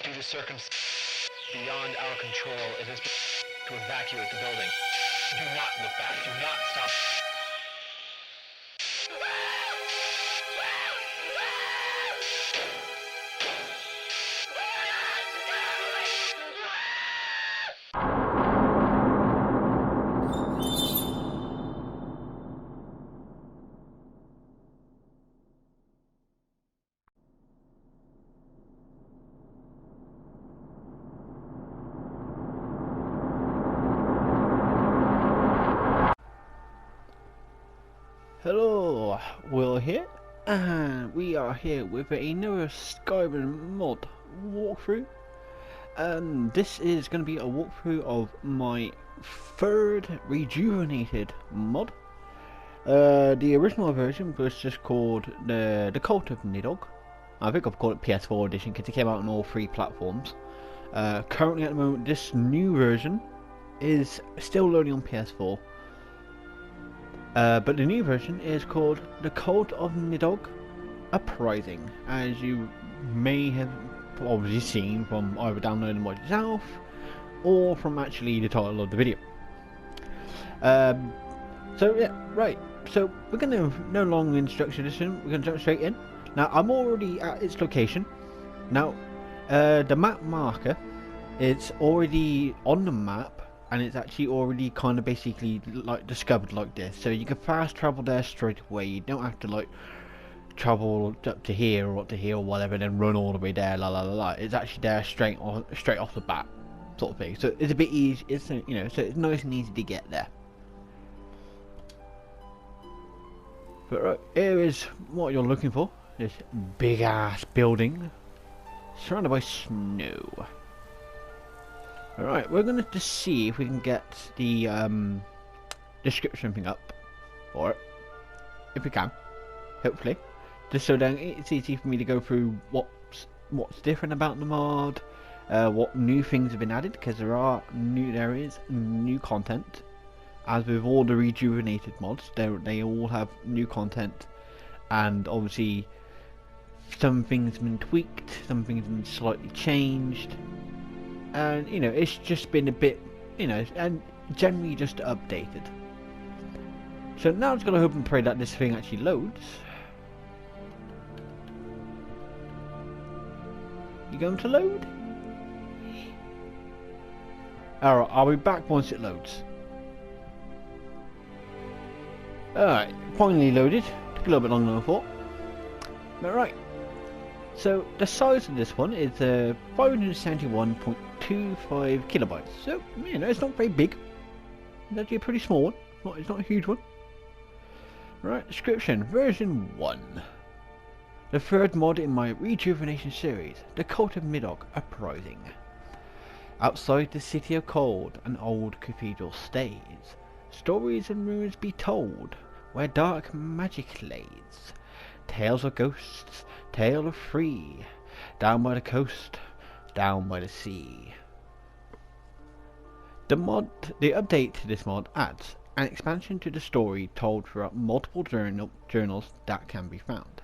Due to circumstances beyond our control, it has been to evacuate the building. Do not look back. Do not stop. Hello, Will here, and we are here with another Skyrim mod walkthrough, and this is going to be a walkthrough of my third rejuvenated mod. The original version was just called the Cult of Nidhogg. I think I've called it PS4 edition because it came out on all three platforms. Currently at the moment this new version is still loading on PS4. But the new version is called the Cult of Nidhogg Uprising, as you may have obviously seen from either downloading the mod yourself or from actually the title of the video. So yeah, right. So we're going to no long introduction edition. We're going to jump straight in. Now I'm already at its location. Now the map marker is already on the map. And it's actually already kind of basically like discovered like this, so you can fast travel there straight away. You don't have to like travel up to here or up to here or whatever, and then run all the way there. La la la la. It's actually there straight off the bat, sort of thing. So it's a bit easy. It's so it's nice and easy to get there. But right, here is what you're looking for. This big ass building surrounded by snow. Alright, we're going to just see if we can get the description thing up for it. If we can, hopefully. Just so then it's easy for me to go through what's different about the mod, what new things have been added, because there is new content. As with all the rejuvenated mods, they all have new content, and obviously some things have been tweaked, some things have been slightly changed. And it's just been a bit, and generally just updated. So now I'm just gonna hope and pray that this thing actually loads. You going to load? Alright, I'll be back once it loads. Alright, finally loaded. Took a little bit longer than I thought. But right. So the size of this one is 571.25 kilobytes. So it's not very big. It's actually a pretty small one. It's not a huge one. Right, description version 1. The third mod in my rejuvenation series, the Cult of Nidhogg Uprising. Outside the city of cold, an old cathedral stays. Stories and rumours be told, where dark magic lays. Tales of ghosts, tale of free, down by the coast, down by the sea. The update to this mod adds an expansion to the story told throughout multiple journals that can be found.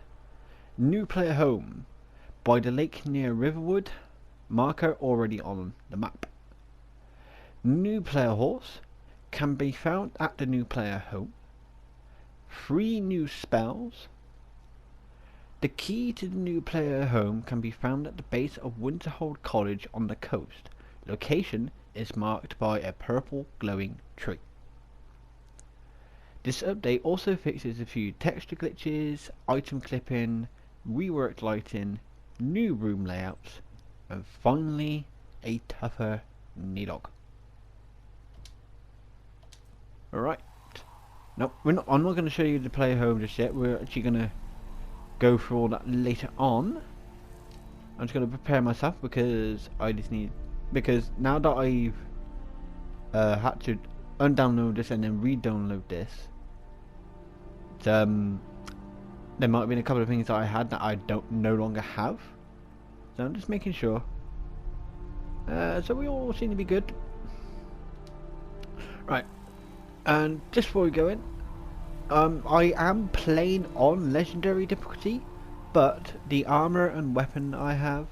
New player home, by the lake near Riverwood, marker already on the map. New player horse, can be found at the new player home. 3 new spells. The key to the new player home can be found at the base of Winterhold College on the coast. Location is marked by a purple glowing tree. This update also fixes a few texture glitches, item clipping, reworked lighting, new room layouts, and finally a tougher Nidhogg. Alright. No, I'm not going to show you the player home just yet. We're actually going to go through all that later on. I'm just going to prepare myself because because now that I've had to undownload this and then re-download this, there might have been a couple of things that I had that I no longer have, so I'm just making sure. So we all seem to be good. Right, and just before we go in, I am playing on legendary difficulty, but the armor and weapon I have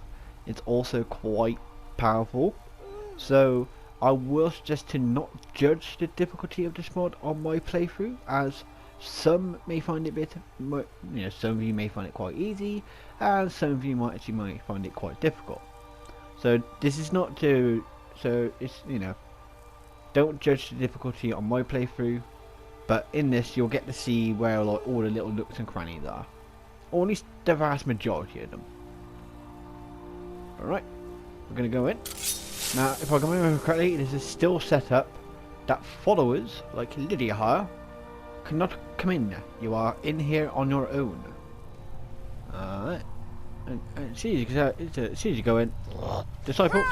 it's also quite powerful. So I will suggest to not judge the difficulty of this mod on my playthrough, as some may find it a bit, some of you may find it quite easy, and some of you might find it quite difficult. So this is not to, so it's, don't judge the difficulty on my playthrough, but in this you'll get to see where like all the little nooks and crannies are, or at least the vast majority of them. Alright, we're gonna go in. Now, if I can remember correctly, this is still set up that followers, like Lydia here, cannot come in. You are in here on your own. Alright. And as soon as you go in, disciple.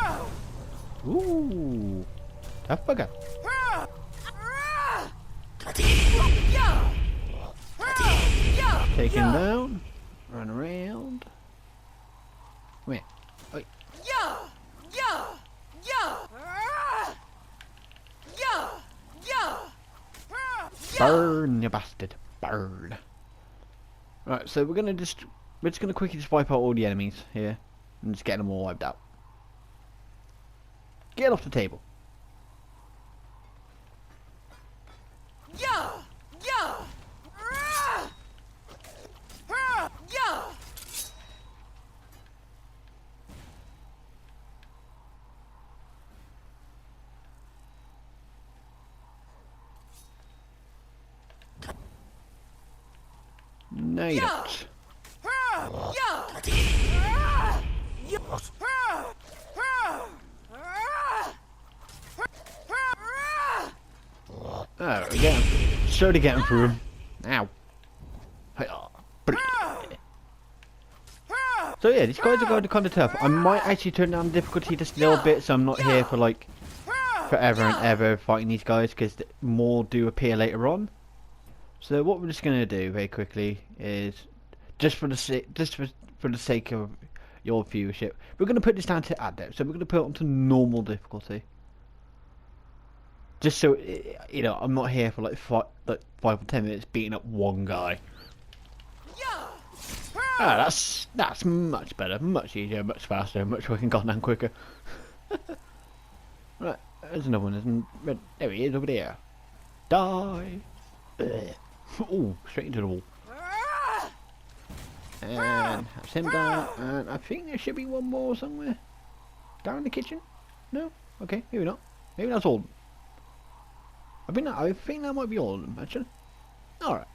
Ooh, tough bugger. Take him down. Run around. Come here. Oi. Burn, you bastard. Burn. Right, so we're just gonna quickly just wipe out all the enemies here and just get them all wiped out. Get off the table. No, you don't. Oh, again. Slowly getting through him. Ow. So yeah, these guys are going to kind of tough. I might actually turn down the difficulty just a little bit, so I'm not here for like forever and ever fighting these guys, because more do appear later on. So what we're just going to do very quickly is, just for the sake of your viewership, we're going to put this down to adept. So we're going to put it onto normal difficulty. Just so, I'm not here for like 5 or 10 minutes beating up one guy. Ah, that's much better, much easier, much faster, much fucking goddamn quicker. Right, there's another one, there he is over there. Die! Oh, straight into the wall. And that's him down, and I think there should be one more somewhere. Down in the kitchen? No? Okay, maybe not. Maybe that's all of them. I think that might be all of them, actually. Alright.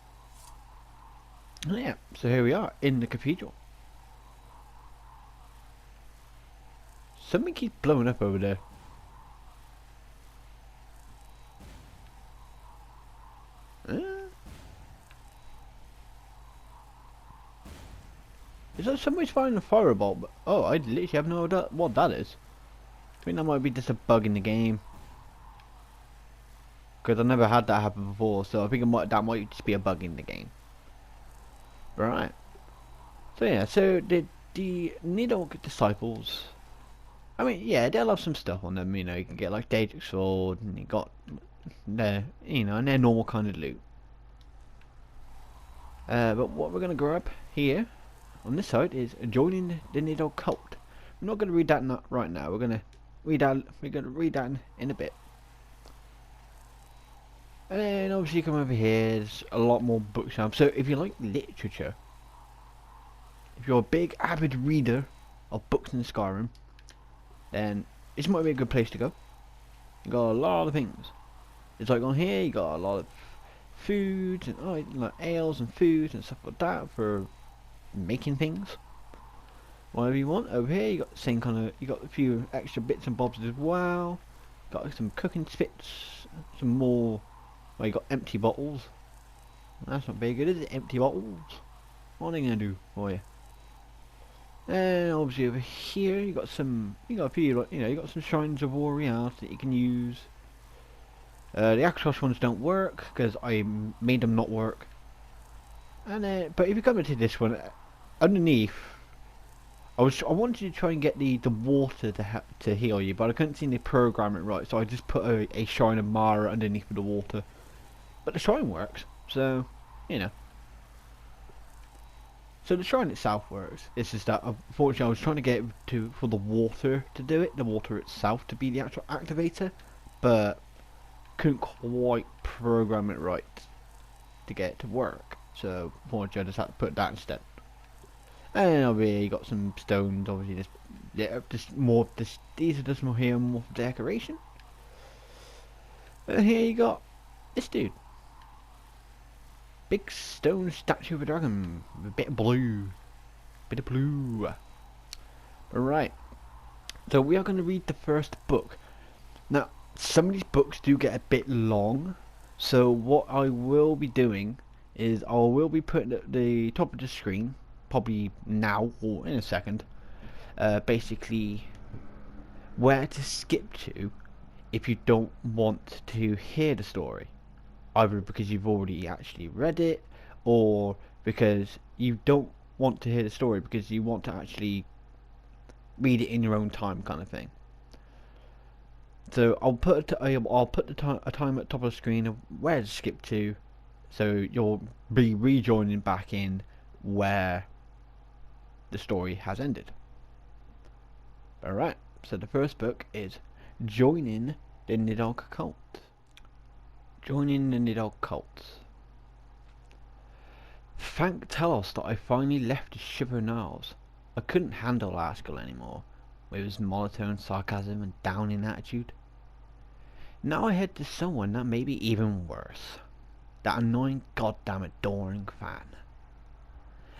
Yeah, so here we are, in the cathedral. Something keeps blowing up over there. Is that somebody's firing a firebolt? But, oh, I literally have no idea what that is. I think that might be just a bug in the game. Because I've never had that happen before, so I think that might just be a bug in the game. Right. So yeah, so the Nidhogg disciples, I mean, yeah, they'll have some stuff on them, you can get like Daedric sword, and you got their, and their normal kind of loot. But what we're gonna grab here on this side is joining the Nidhogg cult. We're not gonna read that right now. We're gonna read that in a bit. And then obviously you come over here, there's a lot more bookshelves. So if you like literature, if you're a big avid reader of books in Skyrim, then this might be a good place to go. You got a lot of things. It's like on here you got a lot of foods and like ales and foods and stuff like that for making things. Whatever you want. Over here you got the same kind of, you got a few extra bits and bobs as well. Got some cooking spits, some more. Well, you got empty bottles. That's not very good, is it? Empty bottles. What are they gonna do for you? And obviously over here you got a few, you got some shrines of warriors that you can use. The Drakos ones don't work because I made them not work. And but if you come into this one, underneath, I wanted to try and get the water to heal you, but I couldn't seem to program it right, so I just put a shrine of Mara underneath the water. But the shrine works, so So the shrine itself works. It's just that unfortunately I was trying to get it to for the water to do it, the water itself to be the actual activator, but couldn't quite program it right to get it to work. So unfortunately I just had to put that instead. And obviously you got some stones. Obviously, just more. These are just more here, more for decoration. And here you got this dude. Big stone statue of a dragon with a bit of blue. Bit of blue. Alright. So we are going to read the first book. Now, some of these books do get a bit long. So what I will be doing is I will be putting at the top of the screen, probably now or in a second, basically where to skip to if you don't want to hear the story. Either because you've already actually read it, or because you don't want to hear the story because you want to actually read it in your own time, kind of thing. So I'll put a time at the top of the screen of where to skip to, so you'll be rejoining back in where the story has ended. Alright, so the first book is Joining the Nidhogg Cult. Joining the Nidhogg Cult. Thank Talos that I finally left the Shivering Isles. I couldn't handle Askel anymore, with his monotone sarcasm and downing attitude. Now I head to someone that may be even worse. That annoying goddamn adoring fan.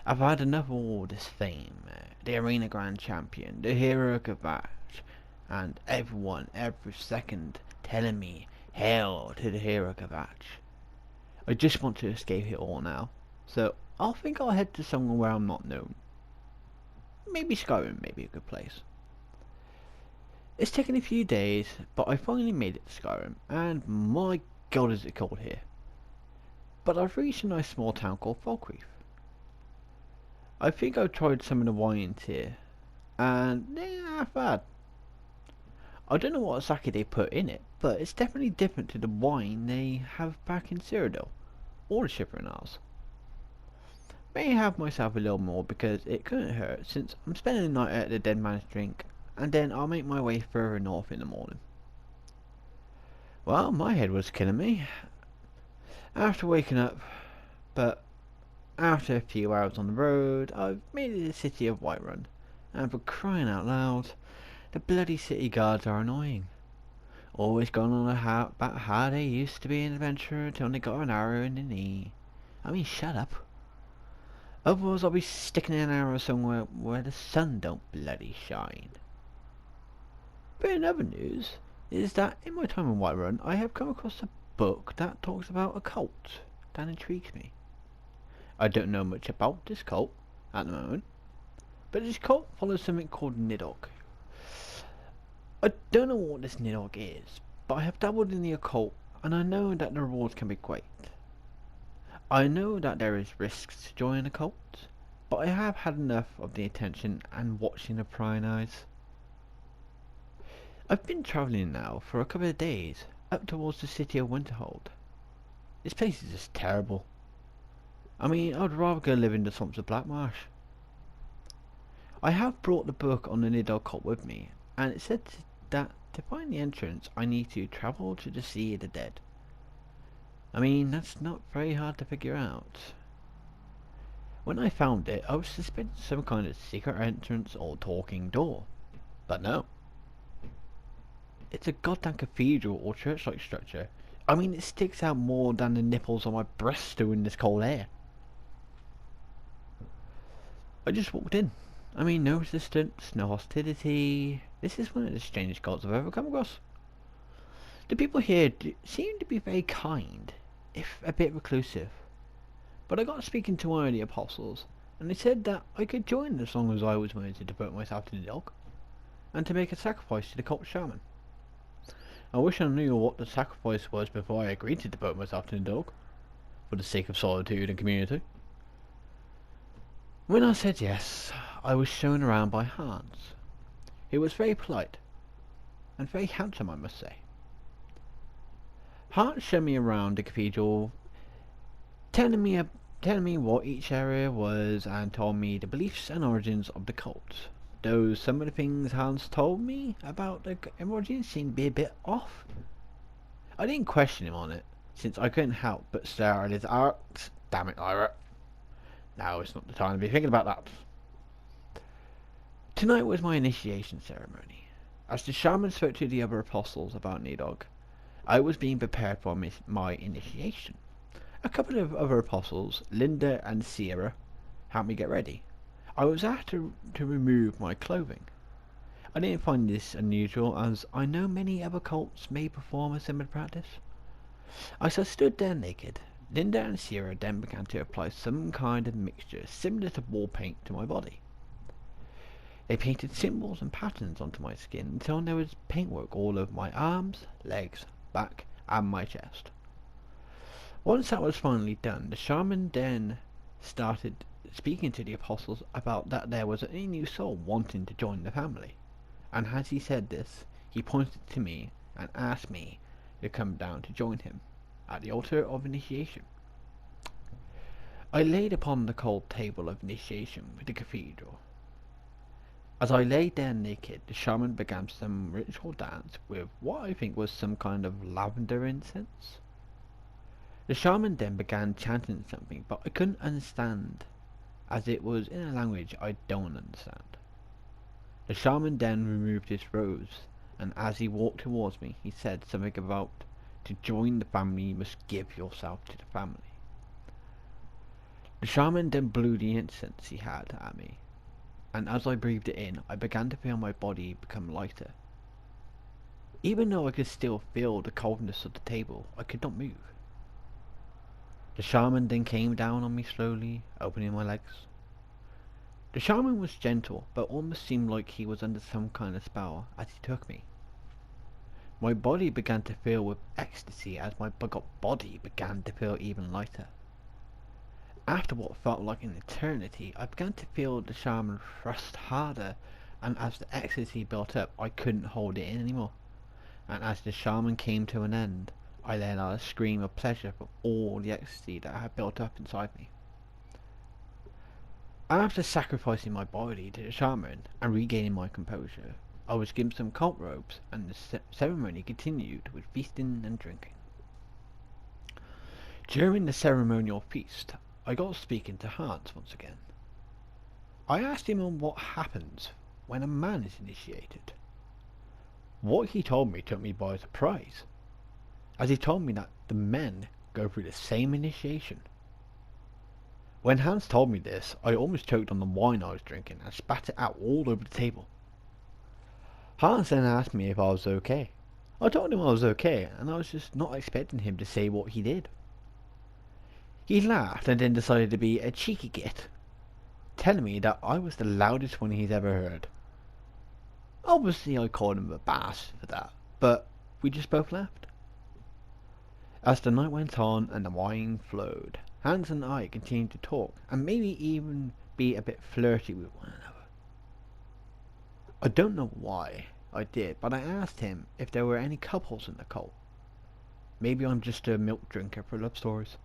I've had enough of all this fame, the Arena Grand Champion, the Hero Match, and everyone every second telling me hail to the Hero Match. I just want to escape it all now, so I think I'll head to somewhere where I'm not known. Maybe Skyrim may be a good place. It's taken a few days, but I finally made it to Skyrim, and my god is it cold here. But I've reached a nice small town called Falkreath. I think I've tried some of the wines here, and they're not bad. I don't know what exactly they put in it, but it's definitely different to the wine they have back in Cyrodiil, or the Shivering Isles. May have myself a little more because it couldn't hurt, since I'm spending the night at the Dead Man's Drink, and then I'll make my way further north in the morning. Well, my head was killing me after waking up, but after a few hours on the road, I've made it to the city of Whiterun, and for crying out loud, the bloody city guards are annoying. Always going on about how they used to be an adventurer until they got an arrow in the knee. I mean, shut up. Otherwise I'll be sticking an arrow somewhere where the sun don't bloody shine. But in other news, is that in my time in Whiterun, I have come across a book that talks about a cult that intrigues me. I don't know much about this cult at the moment, but this cult follows something called Nidhogg. I don't know what this Nidhogg is, but I have dabbled in the occult, and I know that the rewards can be great. I know that there is risks to joining a cult, but I have had enough of the attention and watching the prying eyes. I've been travelling now for a couple of days, up towards the city of Winterhold. This place is just terrible. I mean, I'd rather go live in the swamps of Blackmarsh. I have brought the book on the Nidhogg cult with me, and it said that to find the entrance I need to travel to the Sea of the Dead. I mean, that's not very hard to figure out. When I found it, I was suspecting some kind of secret entrance or talking door, but no. It's a goddamn cathedral or church-like structure. I mean, it sticks out more than the nipples on my breasts do in this cold air. I just walked in. I mean, no resistance, no hostility. This is one of the strangest cults I've ever come across. The people here seem to be very kind, if a bit reclusive. But I got speaking to one of the apostles, and they said that I could join as long as I was willing to devote myself to the dog, and to make a sacrifice to the cult shaman. I wish I knew what the sacrifice was before I agreed to devote myself to the dog, for the sake of solitude and community. When I said yes, I was shown around by Hans. He was very polite, and very handsome, I must say. Hans showed me around the cathedral, telling me telling me what each area was and told me the beliefs and origins of the cult. Though some of the things Hans told me about the origins seemed to be a bit off. I didn't question him on it, since I couldn't help but stare at his arcs. Damn it, Ira. Now it's not the time to be thinking about that. Tonight was my initiation ceremony. As the shaman spoke to the other apostles about Nidhogg, I was being prepared for my initiation. A couple of other apostles, Linda and Sierra, helped me get ready. I was asked to remove my clothing. I didn't find this unusual, as I know many other cults may perform a similar practice. As I stood there naked, Linda and Sierra then began to apply some kind of mixture similar to wall paint to my body. They painted symbols and patterns onto my skin until there was paintwork all over my arms, legs, back, and my chest. Once that was finally done, the shaman then started speaking to the apostles about that there was a new soul wanting to join the family. And as he said this, he pointed to me and asked me to come down to join him at the altar of initiation. I laid upon the cold table of initiation with the cathedral. As I lay there naked, the shaman began some ritual dance with what I think was some kind of lavender incense. The shaman then began chanting something, but I couldn't understand, as it was in a language I don't understand. The shaman then removed his robes, and as he walked towards me, he said something about, to join the family you must give yourself to the family. The shaman then blew the incense he had at me, and as I breathed it in, I began to feel my body become lighter. Even though I could still feel the coldness of the table, I could not move. The shaman then came down on me slowly, opening my legs. The shaman was gentle, but almost seemed like he was under some kind of spell as he took me. My body began to fill with ecstasy as my body began to feel even lighter. After what felt like an eternity, I began to feel the shaman thrust harder, and as the ecstasy built up, I couldn't hold it in anymore. And as the shaman came to an end, I let out a scream of pleasure for all the ecstasy that had built up inside me. After sacrificing my body to the shaman and regaining my composure, I was given some cult robes, and the ceremony continued with feasting and drinking. During the ceremonial feast, I got speaking to Hans once again. I asked him on what happens when a man is initiated. What he told me took me by surprise, as he told me that the men go through the same initiation. When Hans told me this, I almost choked on the wine I was drinking and spat it out all over the table. Hans then asked me if I was okay. I told him I was okay, and I was just not expecting him to say what he did. He laughed and then decided to be a cheeky git, telling me that I was the loudest one he's ever heard. Obviously I called him a bass for that, but we just both laughed. As the night went on and the wine flowed, Hans and I continued to talk, and maybe even be a bit flirty with one another. I don't know why I did, but I asked him if there were any couples in the cult. Maybe I'm just a milk drinker for love stories.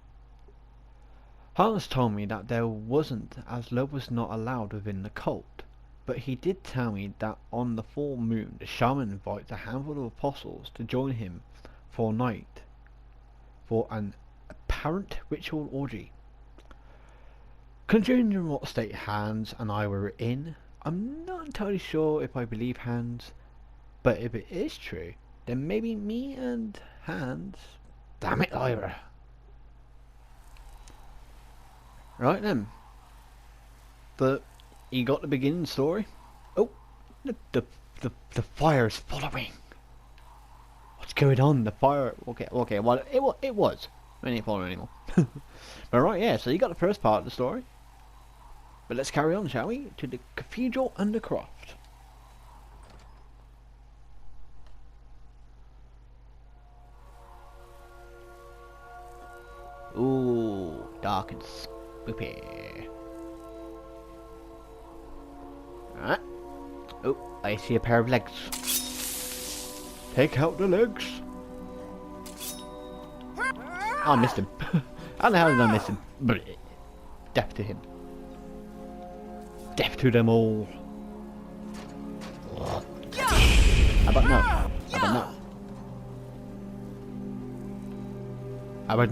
Hans told me that there wasn't, as love was not allowed within the cult, but he did tell me that on the full moon the shaman invites a handful of apostles to join him for a night for an apparent ritual orgy. Considering what state Hans and I were in, I'm not entirely sure if I believe Hans, but if it is true, then maybe me and Hans... Damn it, Lyra! Right then. You got the beginning story? Oh, the fire is following. What's going on? The fire... Okay, well, it was. It ain't following anymore. But right, yeah, so you got the first part of the story. But let's carry on, shall we? To the Cathedral and the Croft. Ooh, dark and spooky. Alright. Oh, I see a pair of legs. Take out the legs. Oh, I missed him. How the hell did I miss him? Death to him. Death to them all. How about no? How about no? How about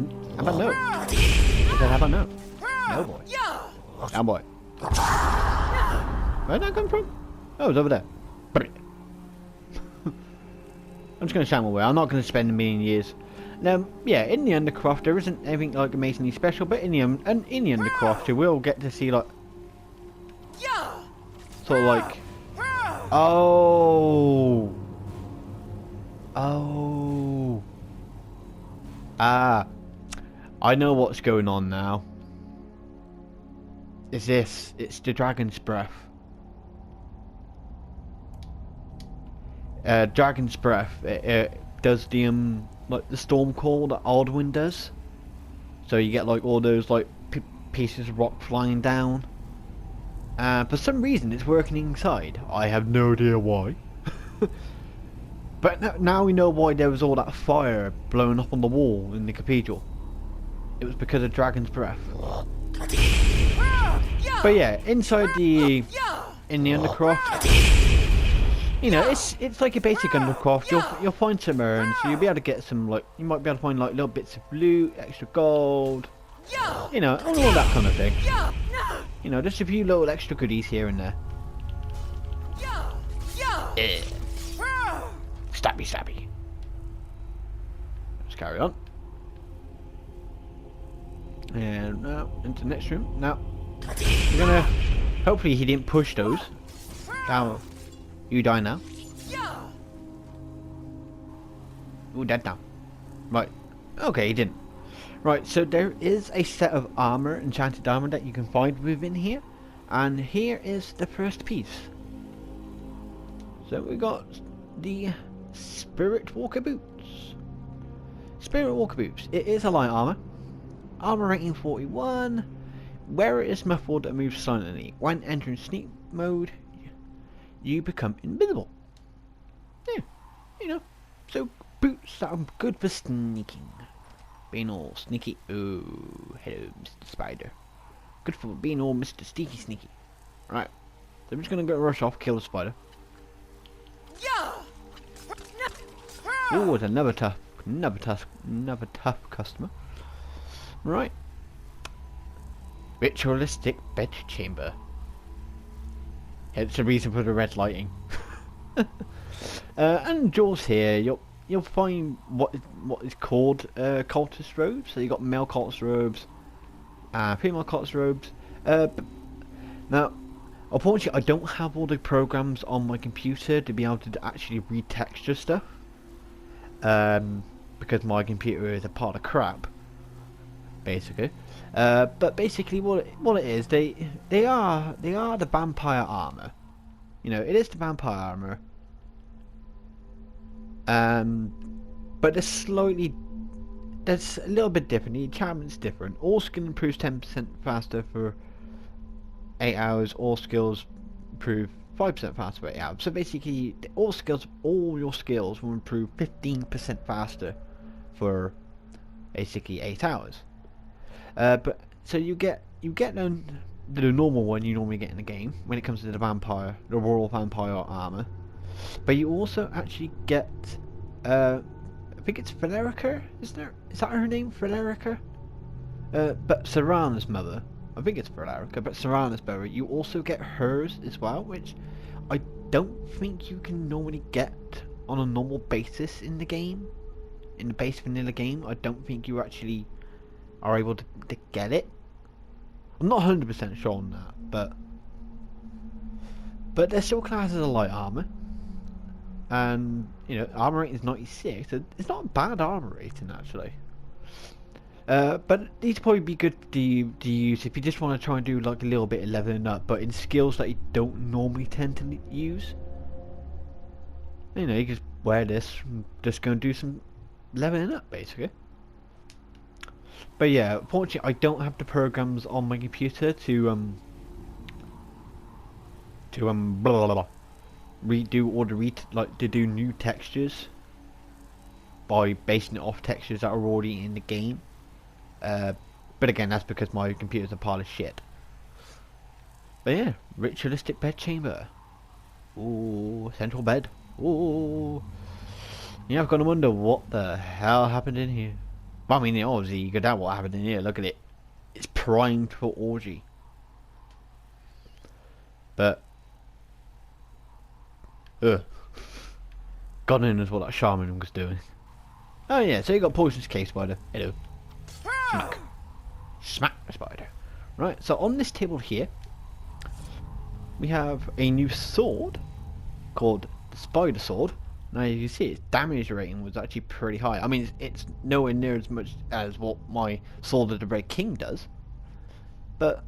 no? I said, how about no? No boy. No boy. Where did that come from? Oh, it's over there. I'm just going to shout away. I'm not going to spend a million years. Now, yeah, in the Undercroft there isn't anything like amazingly special, but in the Undercroft you will get to see like sort of like oh I know what's going on now. Is this? It's the Dragon's Breath. Dragon's Breath. It does the like the storm call that Alduin does. So you get like all those like pieces of rock flying down. For some reason it's working inside. I have no idea why. But now we know why there was all that fire blowing up on the wall in the cathedral. It was because of Dragon's Breath. But yeah, inside in the Undercroft, you know, it's like a basic Undercroft. You'll find some urns, so you'll be able to get some like you might be able to find like little bits of loot, extra gold, you know, and all that kind of thing. You know, just a few little extra goodies here and there. Stabby, stabby. Let's carry on. And now into the next room. Now we're gonna. Hopefully he didn't push those. Now you die now. Ooh, dead now. Right. Okay, he didn't. Right. So there is a set of armor, enchanted armor, that you can find within here, and here is the first piece. So we got the Spirit Walker boots. Spirit Walker boots. It is a light armor. Armor rating 41. Wear it is muffled and moves silently. When entering sneak mode, you become invisible. Yeah, you know. So boots are good for sneaking. Being all sneaky. Oh, hello, Mr. Spider. Good for being all Mr. Sneaky. Right. So I'm just gonna go rush off, kill the spider. Oh, it's another tough customer. Right. Ritualistic bed chamber. It's the reason for the red lighting. And Jaws here, you'll find what is called cultist robes. So you got male cultist robes, female cultist robes. Now, unfortunately, I don't have all the programs on my computer to be able to actually retexture stuff. Because my computer is a part of crap, basically. But basically, what it is, they are the vampire armor. You know, it is the vampire armor. But it's a little bit different. The enchantment's different. All skill improves 10% faster for 8 hours. All skills improve 5% faster for 8 hours. So basically, all your skills will improve 15% faster for basically 8 hours. But so you get the normal one you normally get in the game when it comes to the royal vampire armor. But you also actually get, I think it's Valerica. Is that her name, Valerica? But Serana's mother. I think it's Valerica, but Serana's mother. You also get hers as well, which I don't think you can normally get on a normal basis in the game. In the base vanilla game, I don't think you actually are able to get it. I'm not 100% sure on that, but they're still classed as a light armor. And, you know, armor rating is 96. So it's not a bad armor rating, actually. But these probably be good to use if you just want to try and do like a little bit of leveling up, but in skills that you don't normally tend to use. You know, you just wear this and just go and do some leveling up, basically. But yeah, fortunately, I don't have the programs on my computer to blah, blah, blah, redo or to do new textures by basing it off textures that are already in the game. But again, that's because my computer's a pile of shit. But yeah, ritualistic bed chamber. Ooh, central bed. Ooh. Yeah, I've got to wonder what the hell happened in here. Well, I mean, obviously you could doubt what happened in here. Look at it. It's primed for orgy. But God knows what that shaman was doing. Oh yeah, so you got poisonous cave spider. Hello. Smack. Smack the spider. Right, so on this table here, we have a new sword called the Spider Sword. Now you can see its damage rating was actually pretty high. I mean, it's nowhere near as much as what my Sword of the Red King does. But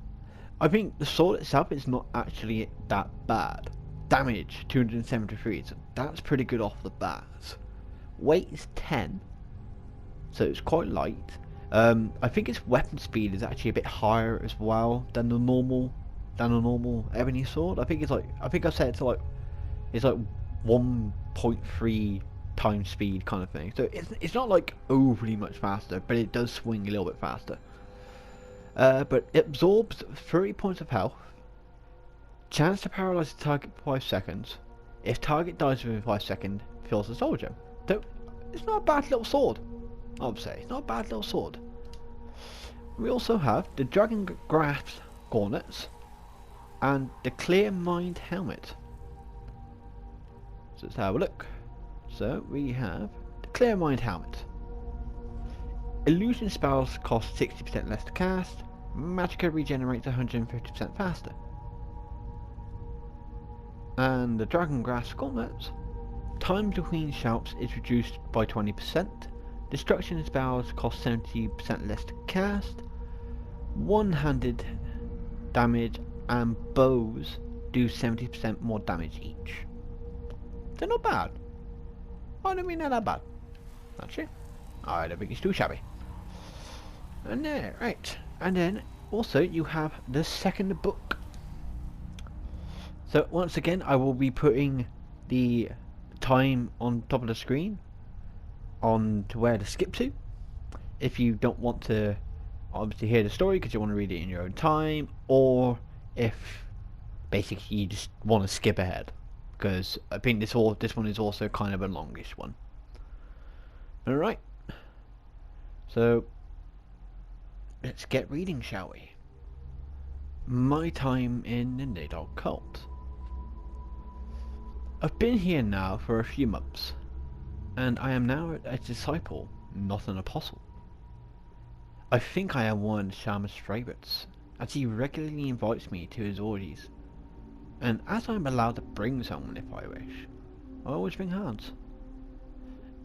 I think the sword itself is not actually that bad. Damage 273, so that's pretty good off the bat. Weight is 10, so it's quite light. I think its weapon speed is actually a bit higher as well than the normal ebony sword. I think I set it to like, it's like 1.3 times speed kind of thing. So it's not like overly much faster, but it does swing a little bit faster. But it absorbs 30 points of health. Chance to paralyze the target for 5 seconds. If target dies within 5 seconds, fills the soul gem. So it's not a bad little sword. I would say it's not a bad little sword. We also have the Dragon Grasp gauntlets and the Clear Mind helmet. So let's have a look. So we have the Clear Mind helmet. Illusion spells cost 60% less to cast. Magicka regenerates 150% faster. And the Dragon Grasp gauntlets. Time between shouts is reduced by 20%. Destruction spells cost 70% less to cast. One-handed damage and bows do 70% more damage each. They're not bad. I don't mean they're that bad. Actually, I don't think it's too shabby. And there, right. And then also you have the second book. So once again, I will be putting the time on top of the screen on to where to skip to. If you don't want to obviously hear the story because you want to read it in your own time, or if basically you just want to skip ahead, because I think this one is also kind of a longish one. Alright, so let's get reading, shall we? My time in the Nidhogg cult. I've been here now for a few months, and I am now a disciple, not an apostle. I think I am one of Shaman's favourites, as he regularly invites me to his orgies, and as I am allowed to bring someone if I wish, I always bring hands.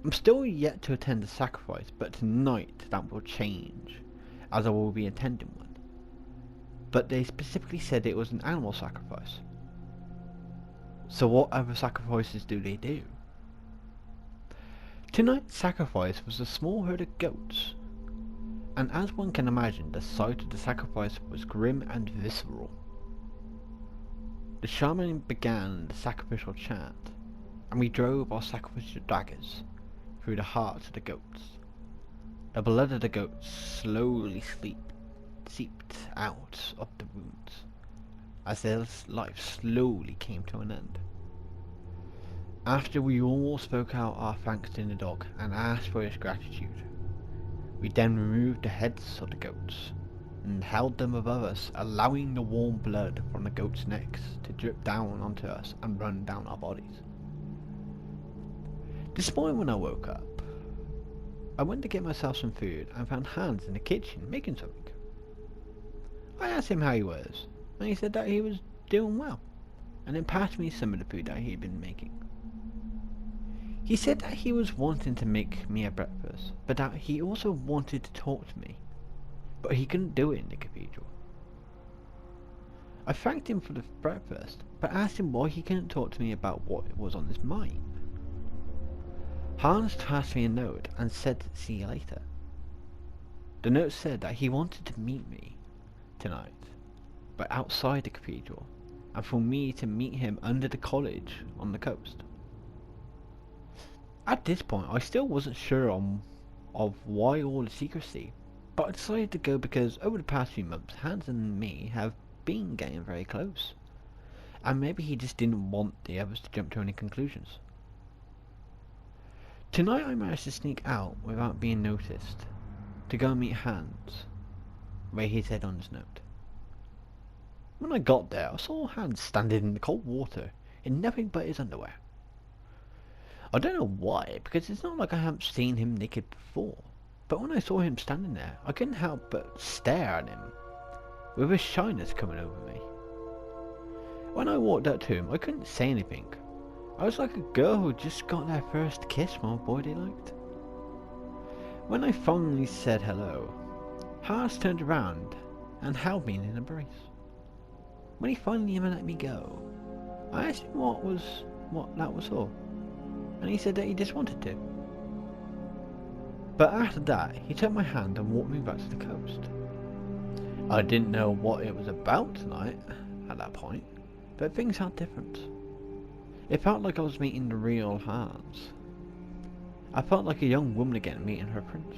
I'm still yet to attend the sacrifice, but tonight that will change, as I will be attending one. But they specifically said it was an animal sacrifice. So what other sacrifices do they do? Tonight's sacrifice was a small herd of goats, and as one can imagine, the sight of the sacrifice was grim and visceral. The shaman began the sacrificial chant, and we drove our sacrificial daggers through the hearts of the goats. The blood of the goats slowly seeped out of the wounds, as their life slowly came to an end. After we all spoke out our thanks to Nidhogg and asked for his gratitude, we then removed the heads of the goats and held them above us, allowing the warm blood from the goats' necks to drip down onto us and run down our bodies. This morning when I woke up, I went to get myself some food and found Hans in the kitchen making something. I asked him how he was, and he said that he was doing well, and then passed me some of the food that he had been making. He said that he was wanting to make me a breakfast, but that he also wanted to talk to me, but he couldn't do it in the cathedral. I thanked him for the breakfast, but asked him why he couldn't talk to me about what was on his mind. Hans passed me a note and said see you later. The note said that he wanted to meet me tonight, but outside the cathedral, and for me to meet him under the college on the coast. At this point, I still wasn't sure of why all the secrecy, but I decided to go because over the past few months, Hans and me have been getting very close. And maybe he just didn't want the others to jump to any conclusions. Tonight I managed to sneak out without being noticed, to go and meet Hans, where he said on his note. When I got there, I saw Hans standing in the cold water in nothing but his underwear. I don't know why, because it's not like I haven't seen him naked before, but when I saw him standing there, I couldn't help but stare at him, with a shyness coming over me. When I walked up to him, I couldn't say anything. I was like a girl who just got their first kiss from a boy they liked. When I finally said hello, Hans turned around and held me in an embrace. When he finally even let me go, I asked him what that was for, and he said that he just wanted to. But after that, he took my hand and walked me back to the coast. I didn't know what it was about tonight, at that point, but things felt different. It felt like I was meeting the real Hans. I felt like a young woman again meeting her prince.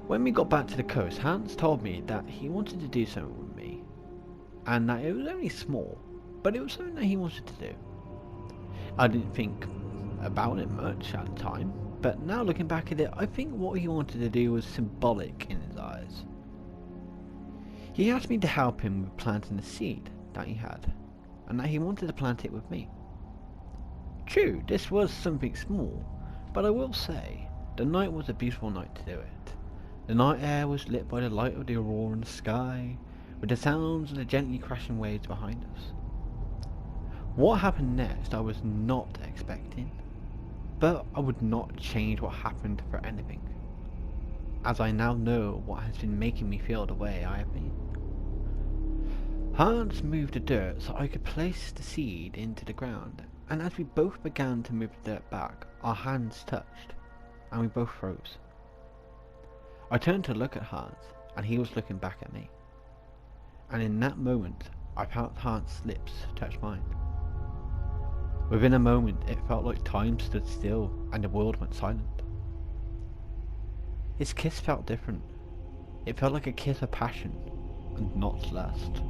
When we got back to the coast, Hans told me that he wanted to do something with me, and that it was only small, but it was something that he wanted to do. I didn't think about it much at the time, but now looking back at it, I think what he wanted to do was symbolic in his eyes. He asked me to help him with planting the seed that he had, and that he wanted to plant it with me. True, this was something small, but I will say, the night was a beautiful night to do it. The night air was lit by the light of the aurora in the sky, with the sounds of the gently crashing waves behind us. What happened next I was not expecting, but I would not change what happened for anything, as I now know what has been making me feel the way I have been. Hans moved the dirt so I could place the seed into the ground, and as we both began to move the dirt back, our hands touched, and we both froze. I turned to look at Hans, and he was looking back at me, and in that moment I felt Hans' lips touch mine. Within a moment it felt like time stood still and the world went silent. His kiss felt different. It felt like a kiss of passion, and not lust.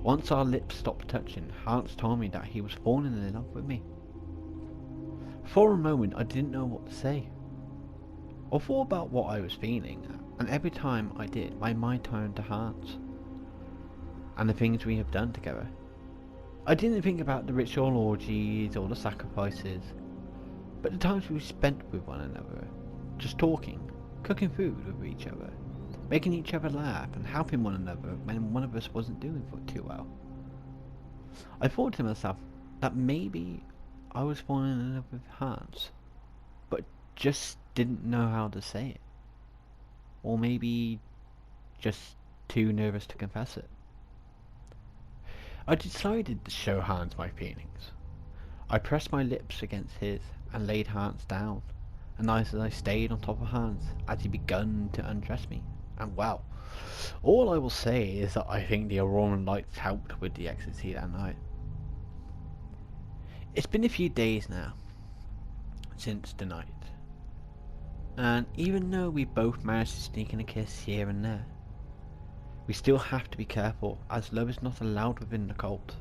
Once our lips stopped touching, Hans told me that he was falling in love with me. For a moment I didn't know what to say. I thought about what I was feeling, and every time I did, my mind turned to Hans, and the things we have done together. I didn't think about the ritual orgies or the sacrifices, but the times we spent with one another, just talking, cooking food with each other, making each other laugh and helping one another when one of us wasn't doing too well. I thought to myself that maybe I was falling in love with Hans, but just didn't know how to say it. Or maybe just too nervous to confess it. I decided to show Hans my feelings. I pressed my lips against his and laid Hans down, and as I stayed on top of Hans as he begun to undress me, and wow, all I will say is that I think the auroran lights helped with the ecstasy that night. It's been a few days now since the night, and even though we both managed to sneak in a kiss here and there, we still have to be careful, as love is not allowed within the cult.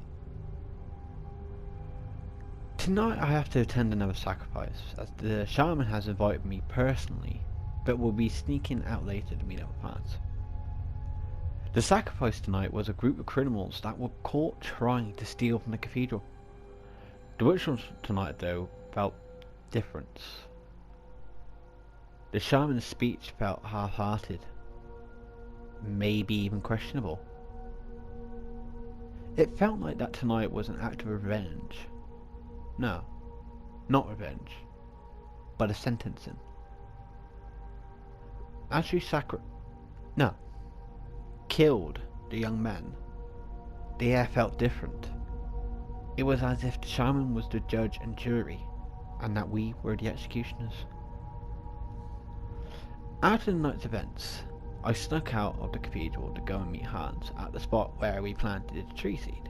Tonight I have to attend another sacrifice, as the shaman has invited me personally, but will be sneaking out later to meet up with Hans. The sacrifice tonight was a group of criminals that were caught trying to steal from the cathedral. The rituals tonight though felt different. The shaman's speech felt half-hearted, maybe even questionable. It felt like that tonight was an act of revenge. No, not revenge, but a sentencing. As we killed the young men, the air felt different. It was as if the shaman was the judge and jury, and that we were the executioners. After the night's events, I snuck out of the cathedral to go and meet Hans at the spot where we planted the tree seed.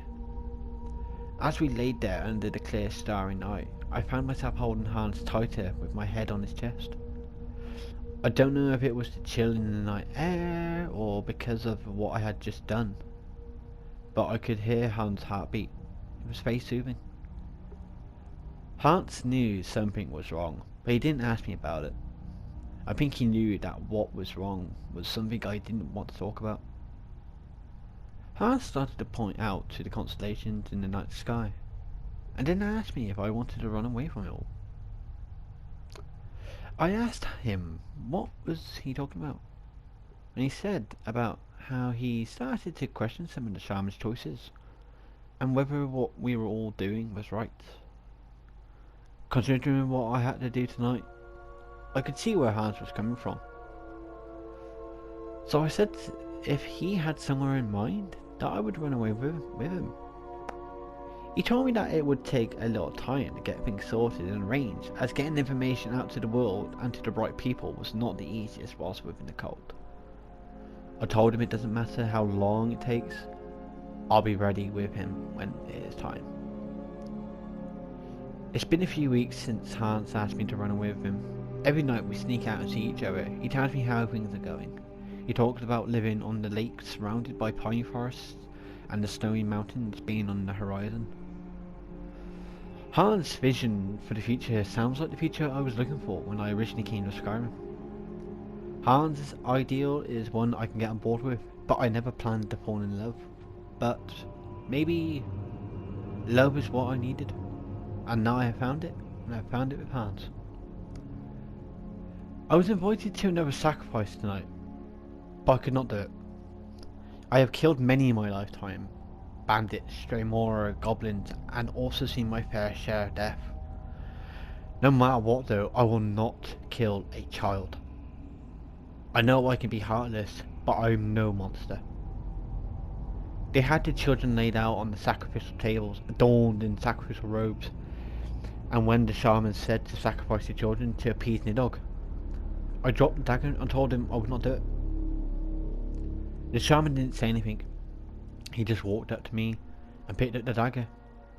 As we laid there under the clear starry night, I found myself holding Hans tighter with my head on his chest. I don't know if it was the chill in the night air or because of what I had just done, but I could hear Hans' heartbeat. It was very soothing. Hans knew something was wrong, but he didn't ask me about it. I think he knew that what was wrong was something I didn't want to talk about. Hans started to point out to the constellations in the night sky, and then asked me if I wanted to run away from it all. I asked him what was he talking about, and he said about how he started to question some of the shaman's choices, and whether what we were all doing was right. Considering what I had to do tonight, I could see where Hans was coming from. So I said if he had somewhere in mind, that I would run away with him. He told me that it would take a lot of time to get things sorted and arranged, as getting information out to the world and to the right people was not the easiest whilst within the cult. I told him it doesn't matter how long it takes, I'll be ready with him when it is time. It's been a few weeks since Hans asked me to run away with him. Every night we sneak out and see each other. He tells me how things are going. He talks about living on the lake surrounded by pine forests and the snowy mountains being on the horizon. Hans' vision for the future sounds like the future I was looking for when I originally came to Skyrim. Hans' ideal is one I can get on board with, but I never planned to fall in love. But maybe love is what I needed, and now I have found it, and I have found it with Hans. I was invited to another sacrifice tonight, but I could not do it. I have killed many in my lifetime, bandits, stray Mora, goblins, and also seen my fair share of death. No matter what though, I will not kill a child. I know I can be heartless, but I'm no monster. They had the children laid out on the sacrificial tables, adorned in sacrificial robes, and when the shaman said to sacrifice the children to appease Nidhogg, I dropped the dagger and told him I would not do it. The shaman didn't say anything. He just walked up to me and picked up the dagger,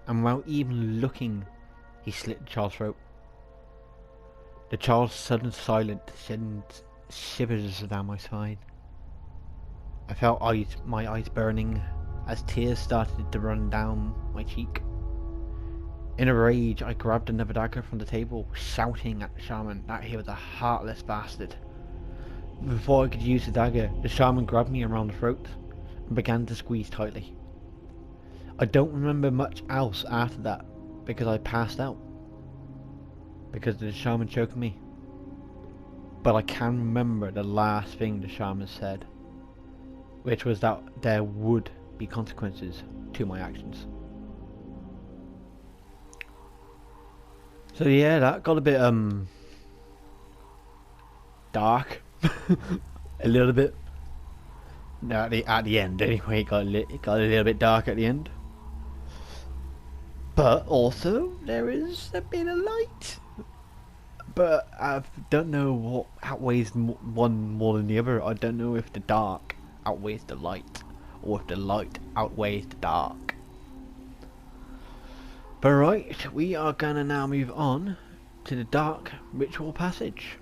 and without even looking, he slit the child's throat. The child's sudden silence sent shivers down my spine. I felt my eyes burning as tears started to run down my cheek. In a rage, I grabbed another dagger from the table, shouting at the shaman that he was a heartless bastard. Before I could use the dagger, the shaman grabbed me around the throat and began to squeeze tightly. I don't remember much else after that because I passed out, because of the shaman choking me. But I can remember the last thing the shaman said, which was that there would be consequences to my actions. So yeah, that got a bit dark, a little bit. No, at the end anyway, it got a little bit dark at the end. But also there is a bit of light. But I don't know what outweighs one more than the other. I don't know if the dark outweighs the light, or if the light outweighs the dark. But right, we are gonna now move on to the dark ritual passage.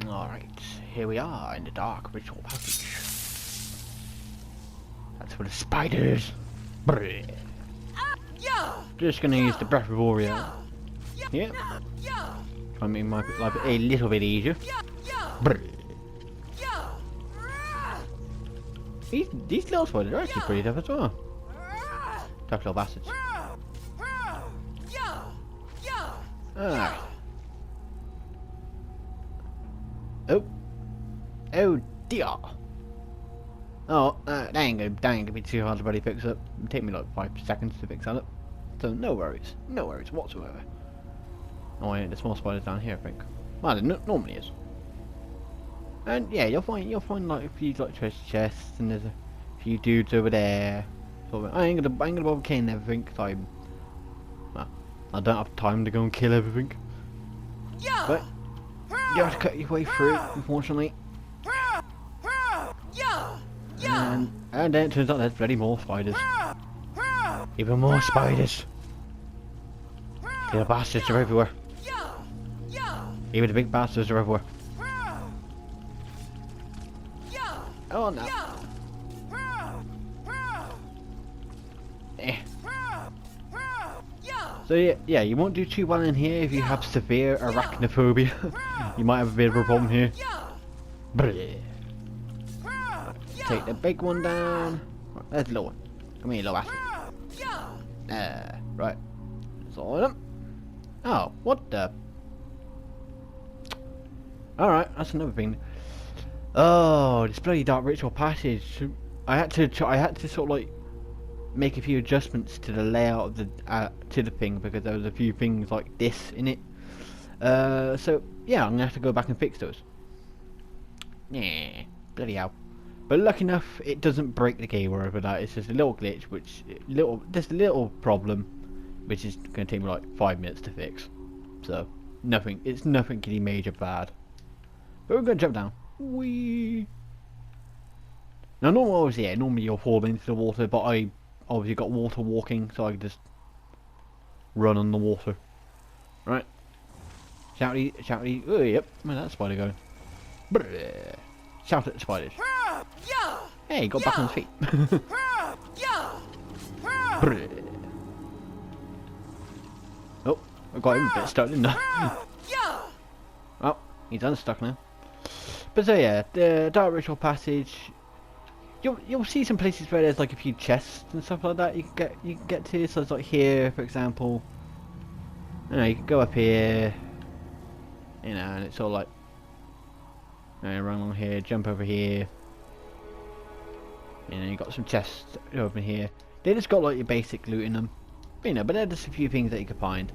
Alright, here we are in the dark ritual passage. That's for the spiders. Brrr. Just gonna use the breath of Warrior. Yeah. Try and make my life a little bit easier. Brrr. These little spiders are actually pretty tough as well. Tough little bastards. Alright. Oh. Oh dear. Oh, that ain't gonna be too hard to bloody fix up. It'll take me like 5 seconds to fix that up. So no worries whatsoever. Oh yeah, the small spiders down here, I think. Well, it normally is. And yeah, you'll find like a few like treasure chests, and there's a few dudes over there. So I ain't gonna bother killing everything, cause I don't have time to go and kill everything. But you have to cut your way through it, unfortunately. And then it turns out there's bloody more spiders. Even more spiders. The bastards are everywhere. Even the big bastards are everywhere. Oh no. Eh. So yeah, you won't do too well in here if you have severe arachnophobia. You might have a bit of a problem here. Take the big one down. Right, there's the little one. Come here, little bastard. Right. That's all of them. Oh, what the? Alright, that's another thing. Oh, this bloody dark ritual passage. I had to sort of like make a few adjustments to the layout of the thing because there was a few things like this in it. So yeah, I'm gonna have to go back and fix those. Yeah, bloody hell. But lucky enough, it doesn't break the game or whatever that. It's just a little glitch, just a little problem, which is gonna take me like 5 minutes to fix. So it's nothing really major bad. But we're gonna jump down. Whee! Now normally you'll fall into the water, but I obviously got water walking, so I can just run on the water. Right. Shouty. Oh, yep. Where's that spider going? Brrr. Shout at the spiders. Hey, he got back on his feet. Brrr. Oh, I got him a bit stuck, didn't I? Oh, he's unstuck now. But so yeah, the Dark Ritual Passage. You'll see some places where there's like a few chests and stuff like that you can get to. So it's like here, for example. You know, you can go up here. You know, and it's all like, you know, run along here, jump over here. You know, you got some chests over here. They just got like your basic loot in them. But, you know, but there's just a few things that you can find.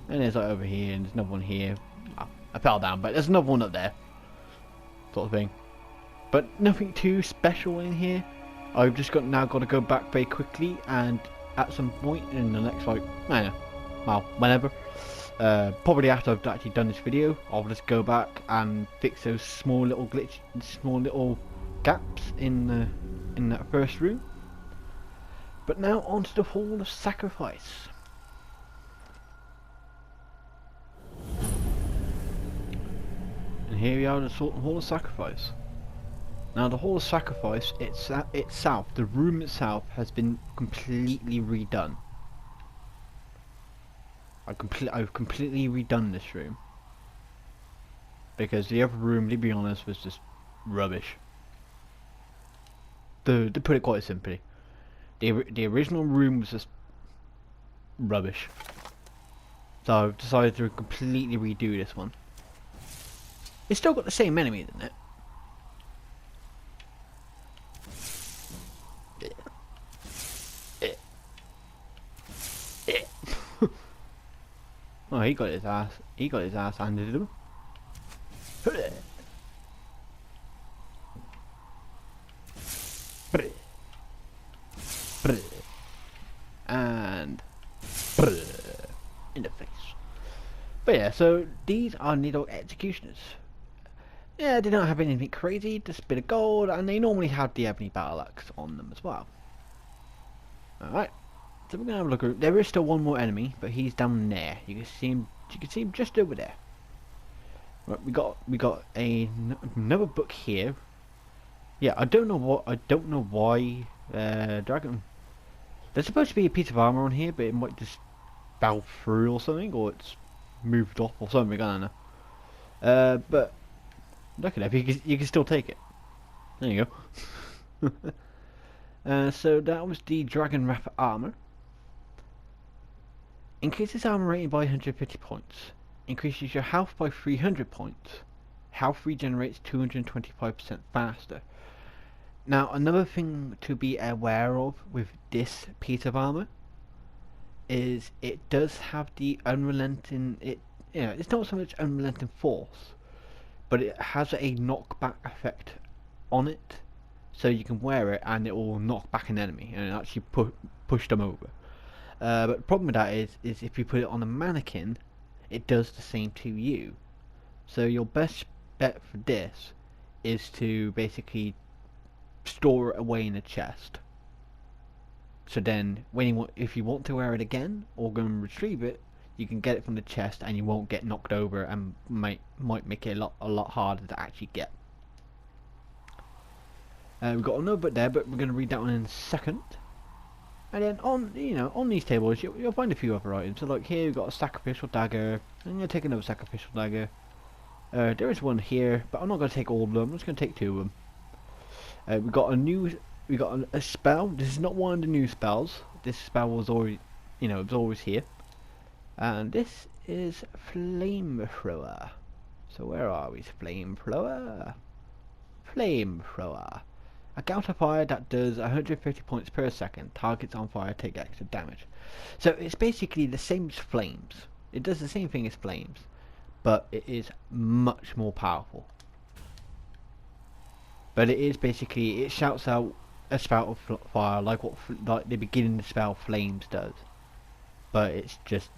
And there's like over here, and there's another one here. Oh, I fell down, but there's another one up there. Sort of thing. But nothing too special in here. I've just now got to go back very quickly, and at some point in the next, like, I don't know, well, whenever, probably after I've actually done this video, I'll just go back and fix those small little gaps in that first room. But now onto the Hall of Sacrifice. And here we are, the Hall of Sacrifice. Now the Hall of Sacrifice itself, the room itself, has been completely redone. I've completely redone this room. Because the other room, to be honest, was just rubbish. To put it quite simply. The original room was just rubbish. So I've decided to completely redo this one. It's still got the same enemies in it. Oh, he got his ass handed to him. And in the face. But yeah, so these are Nidhogg executioners. Yeah, they don't have anything crazy, just a bit of gold, and they normally have the ebony battle axe on them as well. Alright. So we're gonna have a look at. There is still one more enemy, but he's down there. You can see him. You can see him just over there. Right, we got another book here. Yeah, I don't know why. Dragon. There's supposed to be a piece of armor on here, but it might just fell through or something, or it's moved off or something. I don't know. But look at it. You can still take it. There you go. So that was the Dragon Wrath armor. Increases armor rating by 150 points. Increases your health by 300 points. Health regenerates 225% faster. Now, another thing to be aware of with this piece of armor is it does have the unrelenting. It's not so much unrelenting force, but it has a knockback effect on it. So you can wear it and it will knock back an enemy and actually push them over. But the problem with that is if you put it on a mannequin, it does the same to you. So your best bet for this is to basically store it away in a chest. So then, if you want to wear it again or go and retrieve it, you can get it from the chest and you won't get knocked over, and might make it a lot harder to actually get. We've got another bit there, but we're going to read that one in a second. And then on these tables you'll find a few other items. So like here we've got a sacrificial dagger. I'm going to take another sacrificial dagger. There is one here, but I'm not going to take all of them. I'm just going to take 2 of them. We got a spell. This is not one of the new spells. This spell was already, it was always here. And this is Flamethrower. So where are we? Flamethrower. Flamethrower. A gout of fire that does 150 points per second. Targets on fire take extra damage. So it's basically the same as flames. It does the same thing as flames, but it is much more powerful. But it is basically, it shouts out a spout of fire like the beginning of the spell flames does, but it's just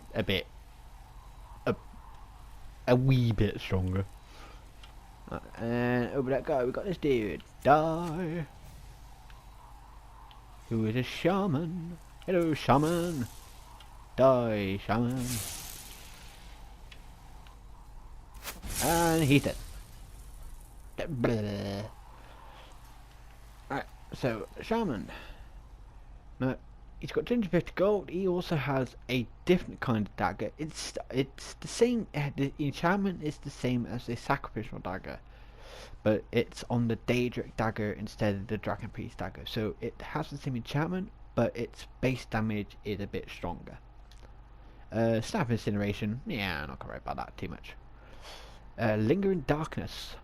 a wee bit stronger. And over that guy we got this dude, Die, who is a shaman. Hello shaman. Die shaman. And he's dead. Alright, so shaman. Now he's got 250 gold. He also has a different kind of dagger. It's the same. The enchantment is the same as the sacrificial dagger, but it's on the Daedric dagger instead of the Dragon Priest dagger. So it has the same enchantment, but its base damage is a bit stronger. Snap incineration. Yeah, I'm not gonna worry about that too much. Lingering darkness.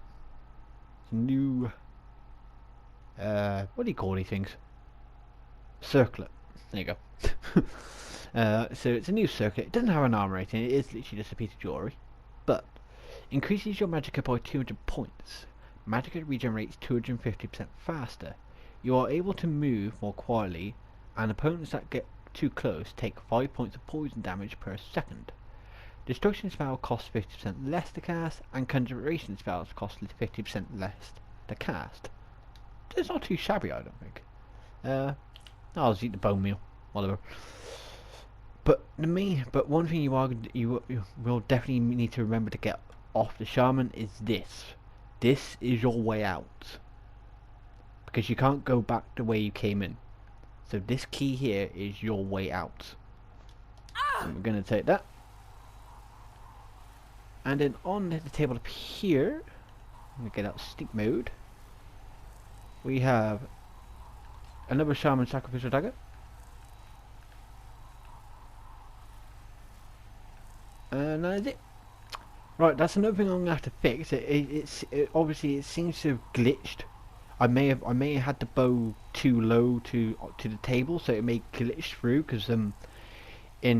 New. What do you call these things? Circlet. There you go. So it's a new circuit. It doesn't have an armor rating. It is literally just a piece of jewelry, but increases your magicka by 200 points. Magicka regenerates 250% faster. You are able to move more quietly, and opponents that get too close take 5 points of poison damage per second. Destruction spell costs 50% less to cast, and conjuration spells cost 50% less to cast. It's not too shabby, I don't think. I'll just eat the bone meal, whatever. But one thing you will definitely need to remember to get off the shaman is this. This is your way out, because you can't go back the way you came in. So this key here is your way out. And we're gonna take that. And then on the table up here, I'm gonna get out sneak mode. We have another shaman sacrificial dagger. And that is it. Right, that's another thing I'm gonna have to fix. Obviously it seems to have glitched. I may have had the bow too low to the table, so it may glitch through. Because in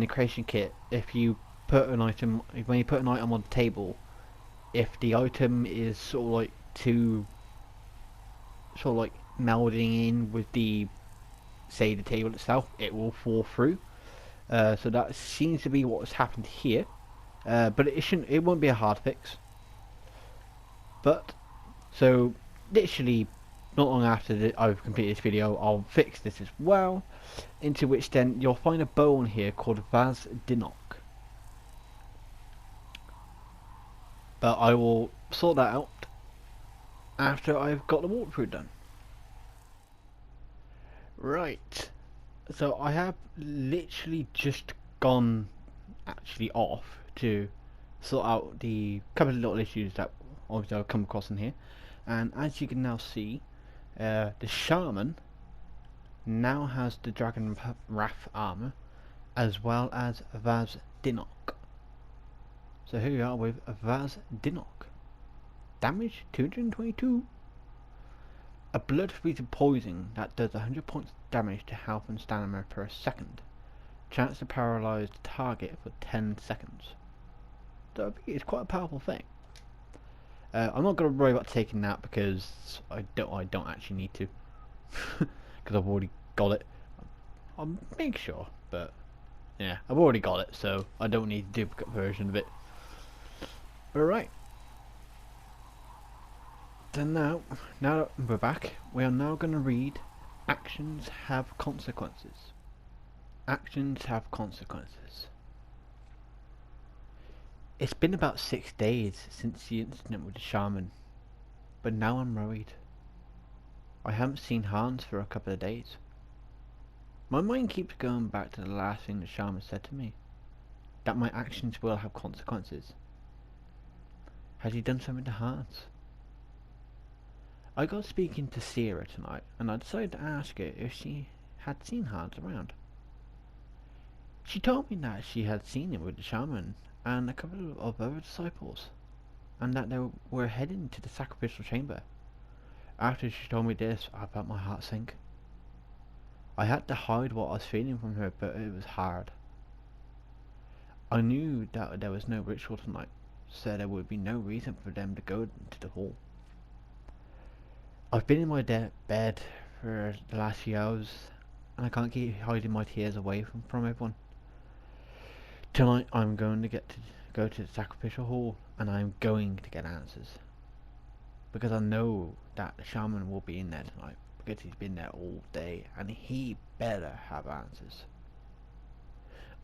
the creation kit, if you put an item, when you put an item on the table, if the item is sort of like melding in with the table itself, it will fall through. So that seems to be what has happened here. But it won't be a hard fix. But so literally not long after I've completed this video, I'll fix this as well. Into which then you'll find a bow on here called Vaz Dinok. But I will sort that out after I've got the walkthrough done. Right, so I have literally just gone actually off to sort out the couple of little issues that obviously I've come across in here. And as you can now see, the shaman now has the Dragon Wrath armor as well as Vaz Dinok. So here we are with Vaz Dinok. Damage 222. A blood freezing poison that does 100 points damage to health and stamina per second. Chance to paralyze the target for 10 seconds. So I think it's quite a powerful thing. I'm not going to worry about taking that because I don't actually need to, because I've already got it. I'll make sure, but yeah, I've already got it, so I don't need a duplicate version of it. Alright. Then now that we're back, we are now going to read Actions Have Consequences. Actions have consequences. It's been about 6 days since the incident with the shaman, but now I'm worried. I haven't seen Hans for a couple of days. My mind keeps going back to the last thing the shaman said to me, that my actions will have consequences. Has he done something to Hans? I got speaking to Sarah tonight, and I decided to ask her if she had seen Hans around. She told me that she had seen him with the shaman and a couple of other disciples, and that they were heading to the sacrificial chamber. After she told me this, I felt my heart sink. I had to hide what I was feeling from her, but it was hard. I knew that there was no ritual tonight, so there would be no reason for them to go into the hall. I've been in my bed for the last few hours, and I can't keep hiding my tears away from everyone. Tonight I'm going to go to the sacrificial hall, and I'm going to get answers. Because I know that the shaman will be in there tonight, because he's been there all day, and he better have answers.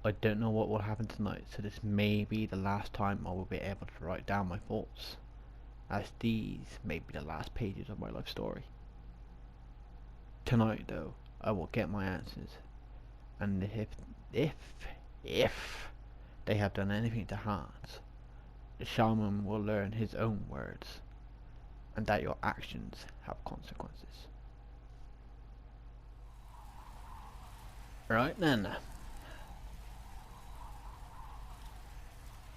I don't know what will happen tonight, so this may be the last time I will be able to write down my thoughts, as these may be the last pages of my life story. Tonight though, I will get my answers, and if they have done anything to Hans, the shaman will learn his own words, and that your actions have consequences. Right then.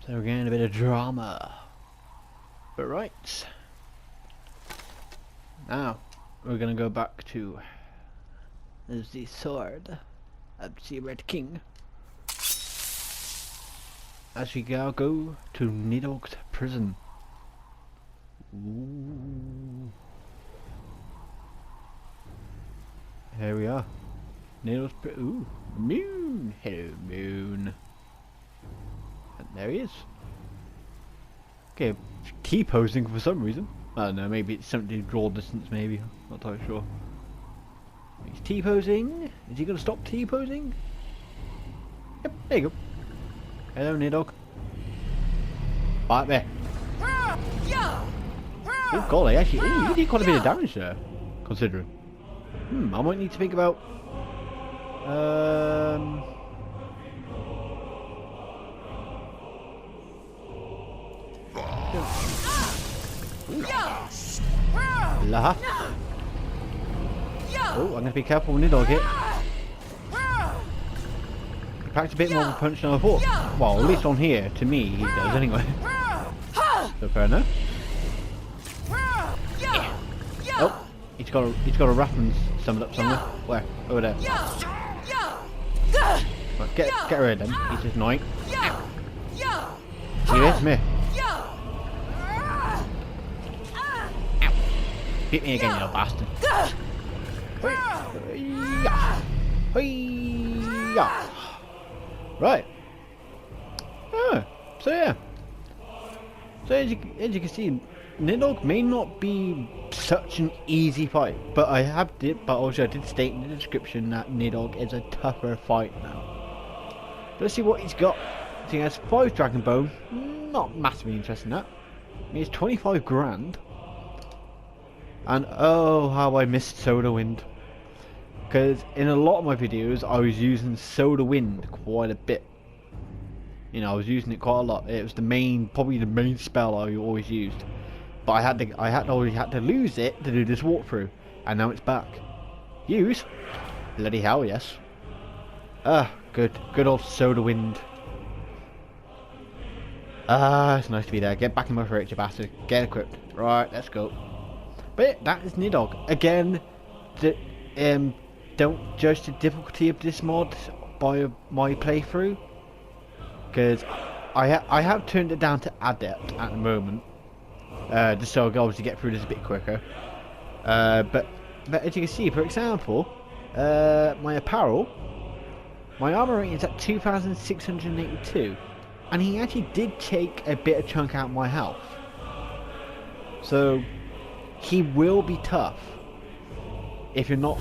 So we're getting a bit of drama. But right. Now, we're gonna go back to the sword of the Red King. As we go to Nidhogg's prison. Ooh. Here we are. Nidhogg's prison. Ooh, moon. Hello, moon. And there he is. Okay, T-posing for some reason. I don't know, maybe it's something to draw distance, maybe. Not entirely sure. He's T-posing. Is he going to stop T-posing? Yep, there you go. Hello, Nidhogg. Right there. Oh golly, actually, you did quite a bit of damage there, considering. I might need to think about... Laha. Oh, I'm going to be careful with Nidhogg here. He packs a bit more of a punch than I thought. Well, at least on here, to me, he does anyway. So fair enough. Yeah. Oh, he's got a Rathman summoned up somewhere. Where? Over there. Right, get rid of him. He's just annoying. He hits me. Hit me again, you little bastard. Right. Oh, so yeah. So as you can see, Nidhogg may not be such an easy fight, but also I did state in the description that Nidhogg is a tougher fight now. Let's see what he's got. So he has 5 Dragon Bone. Not massively interested in that. He has 25 grand. And oh, how I missed Soda Wind. Because in a lot of my videos, I was using Soda Wind quite a bit. You know, I was using it quite a lot. It was probably the main spell I always used. But I always had to lose it to do this walkthrough, and now it's back. Use? Bloody hell, yes. Good old Soda Wind. It's nice to be there. Get back in my fridge, you bastard. Get equipped. Right, let's go. But that is Nidhogg. Again, don't judge the difficulty of this mod by my playthrough, because I have turned it down to Adept at the moment, just so I can obviously get through this a bit quicker. But as you can see, for example, my apparel, my armor rating is at 2,682, and he actually did take a bit of chunk out of my health. So he will be tough. If you're not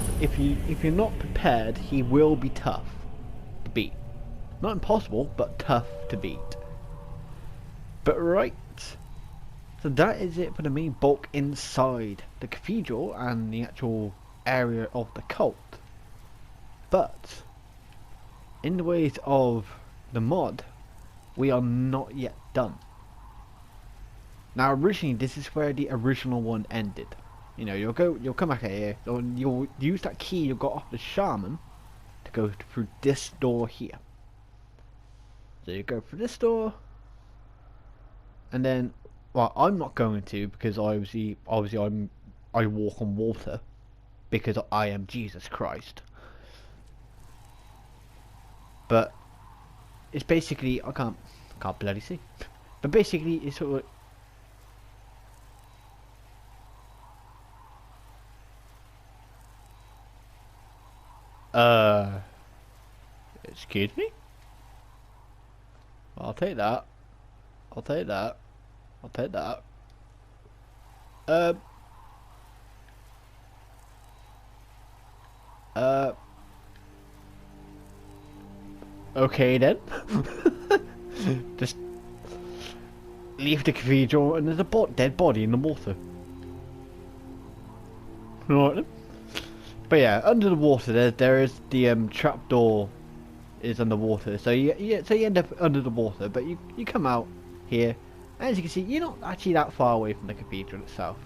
prepared, he will be tough to beat. Not impossible, but tough to beat. But right, so that is it for the main bulk inside the cathedral and the actual area of the cult. But in the ways of the mod, we are not yet done. Now originally this is where the original one ended. You know, you'll come back here, and you'll use that key you got off the shaman to go through this door here. So you go through this door, and then, well, I'm not going to, because obviously I walk on water because I am Jesus Christ. But it's basically I can't bloody see. But basically it's sort of excuse me? I'll take that. I'll take that. I'll take that. Okay then. Just leave the cathedral and there's a dead body in the water. Right then. But yeah, under the water there is the trapdoor is underwater, so you end up under the water, but you come out here, and as you can see, you're not actually that far away from the cathedral itself.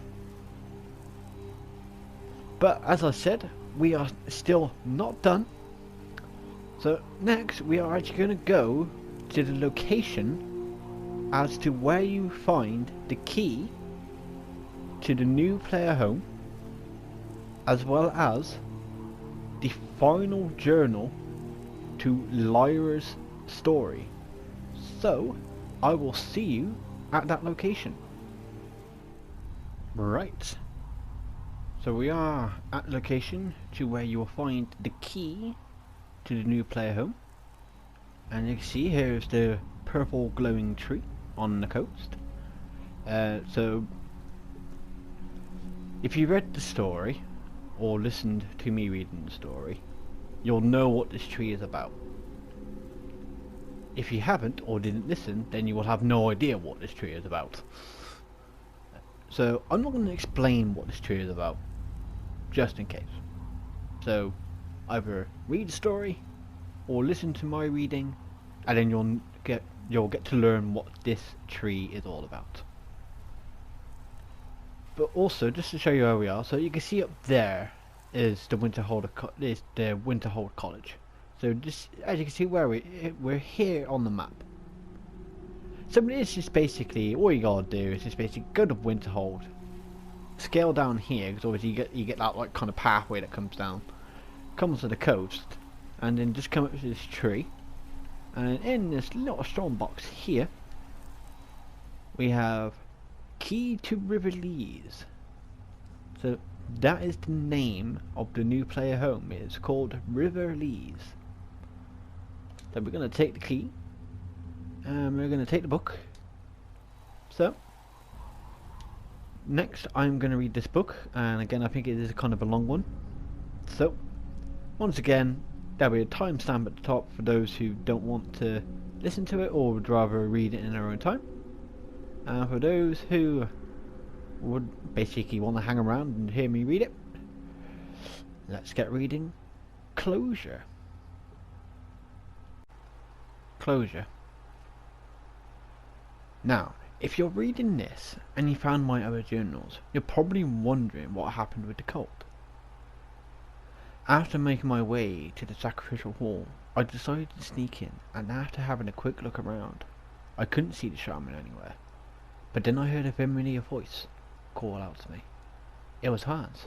But as I said, we are still not done. So next we are actually going to go to the location as to where you find the key to the new player home, as well as the final journal to Lyra's story. So I will see you at that location. Right, so we are at the location to where you will find the key to the new player home, and you can see here is the purple glowing tree on the coast. So if you read the story or listened to me reading the story, you'll know what this tree is about. If you haven't or didn't listen, then you will have no idea what this tree is about. So I'm not going to explain what this tree is about, just in case. So either read the story or listen to my reading, and then you'll get to learn what this tree is all about. But also, just to show you where we are, so you can see up there is the Winterhold College. So just as you can see, where we're here on the map. So it's just basically all you gotta do is just basically go to Winterhold, scale down here, because obviously you get that like kind of pathway that comes down, comes to the coast, and then just come up to this tree, and in this little stone box here we have Key to River Lees. So that is the name of the new player home. It's called River Lees. So we're going to take the key, and we're going to take the book. So next I'm going to read this book, and again I think it is kind of a long one. So once again, there'll be a timestamp at the top for those who don't want to listen to it or would rather read it in their own time. And for those who would basically want to hang around and hear me read it, let's get reading. Closure. Closure. Now, if you're reading this and you found my other journals, you're probably wondering what happened with the cult. After making my way to the sacrificial hall, I decided to sneak in, and after having a quick look around, I couldn't see the shaman anywhere. But then I heard a familiar voice call out to me. It was Hans.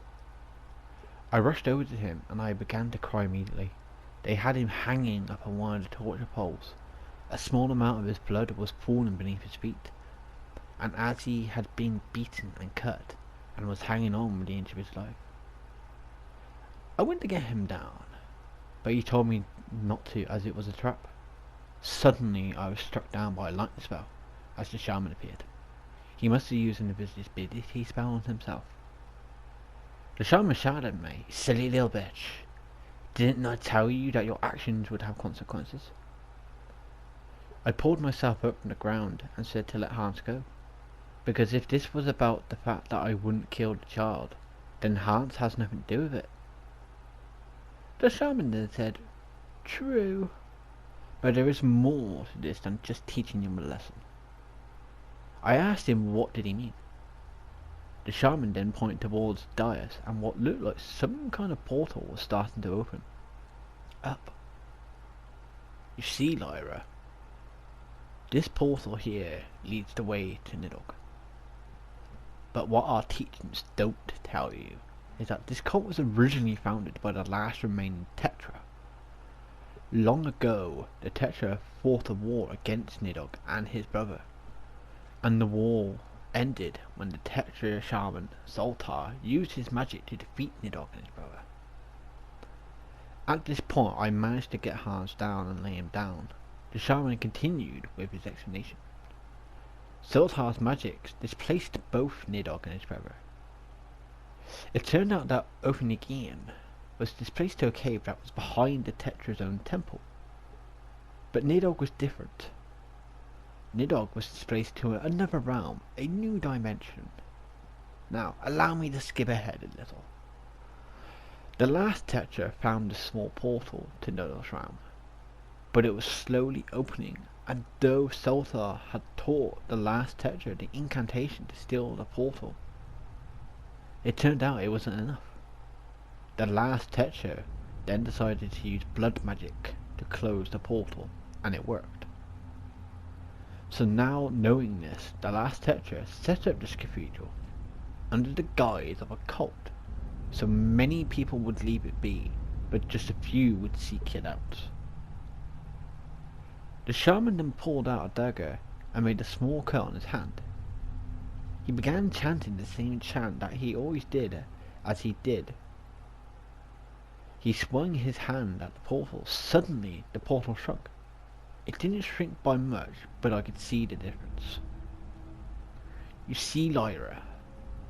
I rushed over to him and I began to cry immediately. They had him hanging up on one of the torture poles. A small amount of his blood was falling beneath his feet, and as he had been beaten and cut, and was hanging on with the inch of his life. I went to get him down, but he told me not to, as it was a trap. Suddenly I was struck down by a lightning spell as the shaman appeared. He must have used an invisibility spell on himself. The shaman shouted at me, "Silly little bitch. Didn't I tell you that your actions would have consequences?" I pulled myself up from the ground and said to let Hans go. Because if this was about the fact that I wouldn't kill the child, then Hans has nothing to do with it. The shaman then said, "True, but there is more to this than just teaching him a lesson." I asked him what did he mean. The shaman then pointed towards the dais and what looked like some kind of portal was starting to open. Up. You see, Lyra, this portal here leads the way to Nidhogg. But what our teachings don't tell you is that this cult was originally founded by the last remaining Tetra. Long ago, the Tetra fought a war against Nidhogg and his brother, and the war ended when the Tetra shaman Zoltar used his magic to defeat Nidhogg and his brother. At this point I managed to get Hans down and lay him down. The shaman continued with his explanation. Zoltar's magic displaced both Nidhogg and his brother. It turned out that Uprising was displaced to a cave that was behind the Tetra's own temple. But Nidhogg was different. Nidhogg was displaced to another realm, a new dimension. Now, allow me to skip ahead a little. The last Tetra found a small portal to Nidhogg's realm, but it was slowly opening, and though Zoltar had taught the last Tetra the incantation to steal the portal, it turned out it wasn't enough. The last Tetra then decided to use blood magic to close the portal, and it worked. So now, knowing this, the last Tetra set up this cathedral under the guise of a cult, so many people would leave it be, but just a few would seek it out. The shaman then pulled out a dagger and made a small cut on his hand. He began chanting the same chant that he always did as he did. He swung his hand at the portal. Suddenly the portal shrunk. It didn't shrink by much, but I could see the difference. You see, Lyra,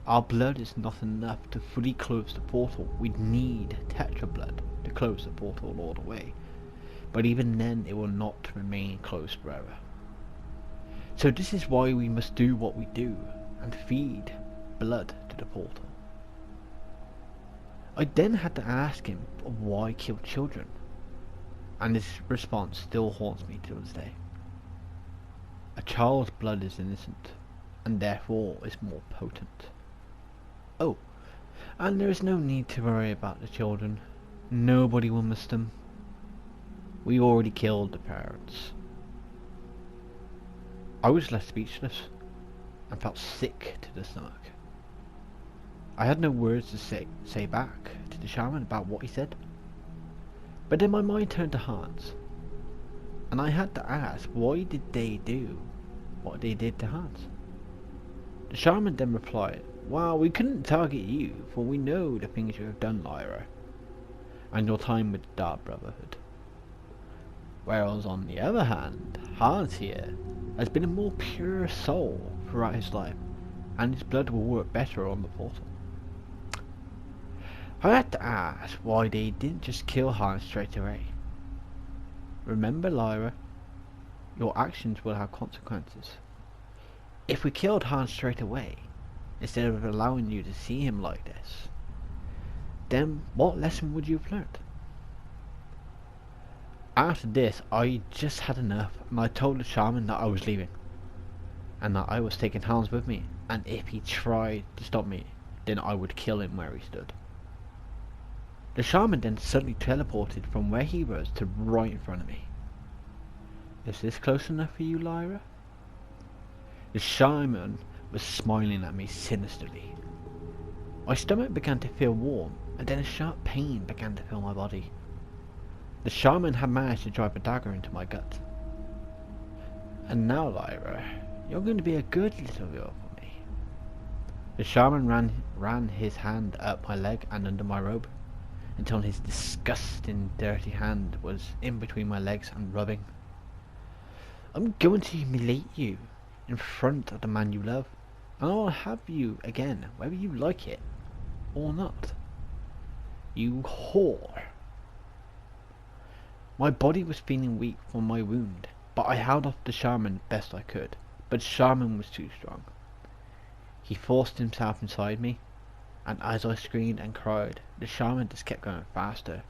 our blood is not enough to fully close the portal. We'd need Tetra blood to close the portal all the way. But even then it will not remain closed forever. So this is why we must do what we do and feed blood to the portal. I then had to ask him why kill children, and his response still haunts me to this day. A child's blood is innocent, and therefore is more potent. Oh, and there is no need to worry about the children. Nobody will miss them. We already killed the parents. I was left speechless and felt sick to the stomach. I had no words to say back to the shaman about what he said. But then my mind turned to Hans, and I had to ask, why did they do what they did to Hans? The shaman then replied, "Well, we couldn't target you, for we know the things you have done, Lyra, and your time with the Dark Brotherhood. Whereas on the other hand, Hans here has been a more pure soul throughout his life, and his blood will work better on the portal." I had to ask why they didn't just kill Hans straight away. Remember, Lyra, your actions will have consequences. If we killed Hans straight away, instead of allowing you to see him like this, then what lesson would you have learned? After this, I just had enough, and I told the shaman that I was leaving, and that I was taking Hans with me, and if he tried to stop me, then I would kill him where he stood. The shaman then suddenly teleported from where he was to right in front of me. "Is this close enough for you, Lyra?" The shaman was smiling at me sinisterly. My stomach began to feel warm, and then a sharp pain began to fill my body. The shaman had managed to drive a dagger into my gut. "And now, Lyra, you're going to be a good little girl for me." The shaman ran his hand up my leg and under my robe, until his disgusting dirty hand was in between my legs and rubbing. "I'm going to humiliate you in front of the man you love, and I'll have you again whether you like it or not. You whore." My body was feeling weak from my wound, but I held off the shaman best I could. But the shaman was too strong. He forced himself inside me, and as I screamed and cried, the shaman just kept going faster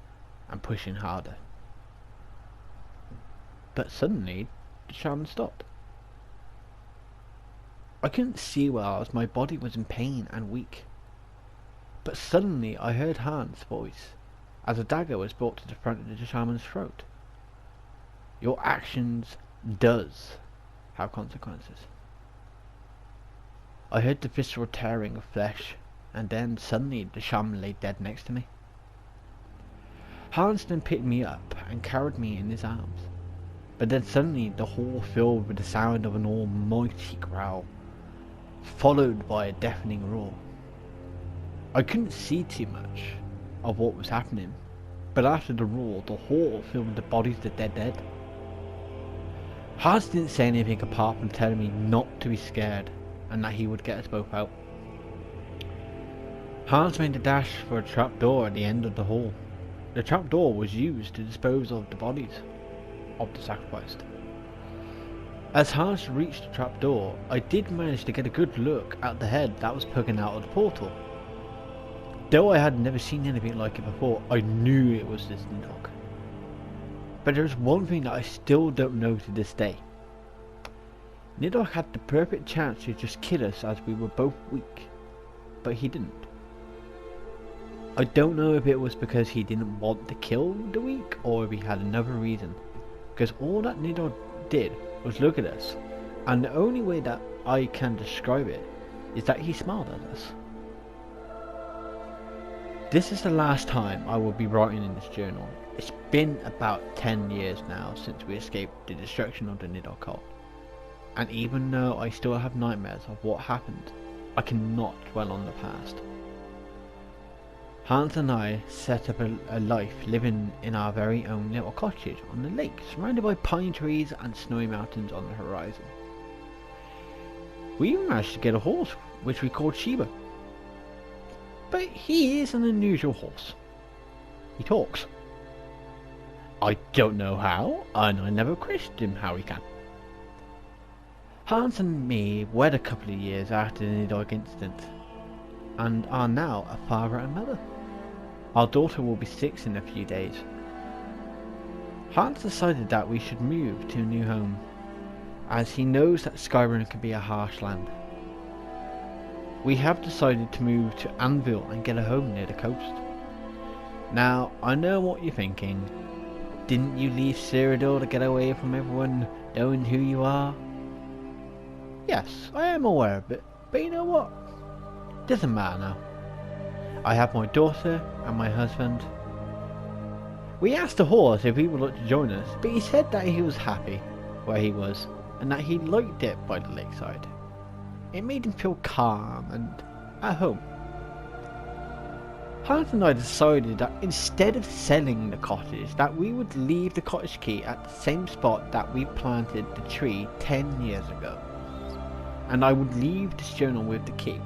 and pushing harder. But suddenly, the shaman stopped. I couldn't see well as my body was in pain and weak. But suddenly I heard Hans' voice as a dagger was brought to the front of the shaman's throat. Your actions does have consequences. I heard the visceral tearing of flesh, and then suddenly the shaman lay dead next to me. Hans then picked me up and carried me in his arms, but then suddenly the hall filled with the sound of an almighty growl, followed by a deafening roar. I couldn't see too much of what was happening, but after the roar, the hall filled with the bodies of the dead. Hans didn't say anything apart from telling me not to be scared and that he would get us both out. Hans made a dash for a trapdoor at the end of the hall. The trapdoor was used to dispose of the bodies of the sacrificed. As Hans reached the trapdoor, I did manage to get a good look at the head that was poking out of the portal. Though I had never seen anything like it before, I knew it was this Nidhogg. But there's one thing that I still don't know to this day. Nidhogg had the perfect chance to just kill us as we were both weak, but he didn't. I don't know if it was because he didn't want to kill the weak or if he had another reason, because all that Nidhogg did was look at us, and the only way that I can describe it is that he smiled at us. This is the last time I will be writing in this journal. It's been about 10 years now since we escaped the destruction of the Nidhogg cult, and even though I still have nightmares of what happened, I cannot dwell on the past. Hans and I set up a life living in our very own little cottage on the lake, surrounded by pine trees and snowy mountains on the horizon. We even managed to get a horse, which we called Sheba. But he is an unusual horse. He talks. I don't know how, and I never questioned him how he can. Hans and me wed a couple of years after the Nidhogg incident, and are now a father and mother. Our daughter will be 6 in a few days. Hans decided that we should move to a new home, as he knows that Skyrim can be a harsh land. We have decided to move to Anvil and get a home near the coast. Now, I know what you're thinking. Didn't you leave Cyrodiil to get away from everyone knowing who you are? Yes, I am aware of it, but you know what? Doesn't matter now. I have my daughter and my husband. We asked the horse if he would like to join us, but he said that he was happy where he was and that he liked it by the lakeside. It made him feel calm and at home. Hans and I decided that instead of selling the cottage, that we would leave the cottage key at the same spot that we planted the tree 10 years ago, and I would leave this journal with the key.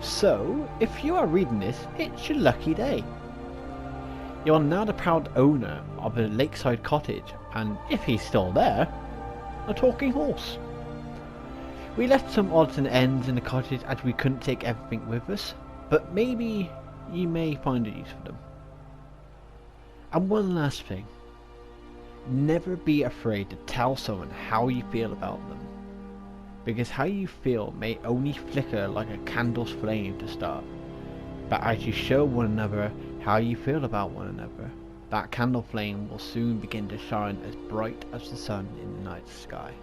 So, if you are reading this, it's your lucky day. You are now the proud owner of a lakeside cottage, and if he's still there, a talking horse. We left some odds and ends in the cottage as we couldn't take everything with us, but maybe you may find a use for them. And one last thing. Never be afraid to tell someone how you feel about them, because how you feel may only flicker like a candle's flame to start, but as you show one another how you feel about one another, that candle flame will soon begin to shine as bright as the sun in the night sky.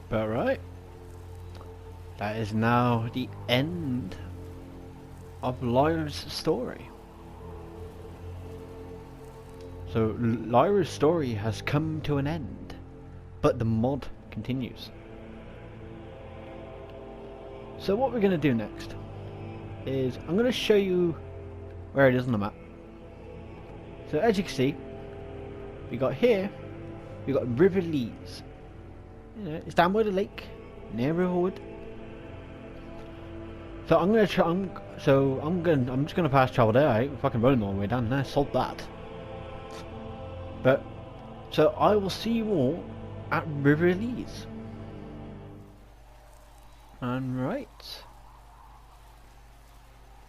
But right, that is now the end of Lyra's story. So Lyra's story has come to an end, but the mod continues. So what we're going to do next is I'm going to show you where it is on the map. So as you can see, we got here, we got River Lees. It's down by the lake, near Riverwood. So I'm gonna try. I'm just gonna pass travel there. I ain't fucking running all the way down there. Solve that. But so I will see you all at River Elise. And right,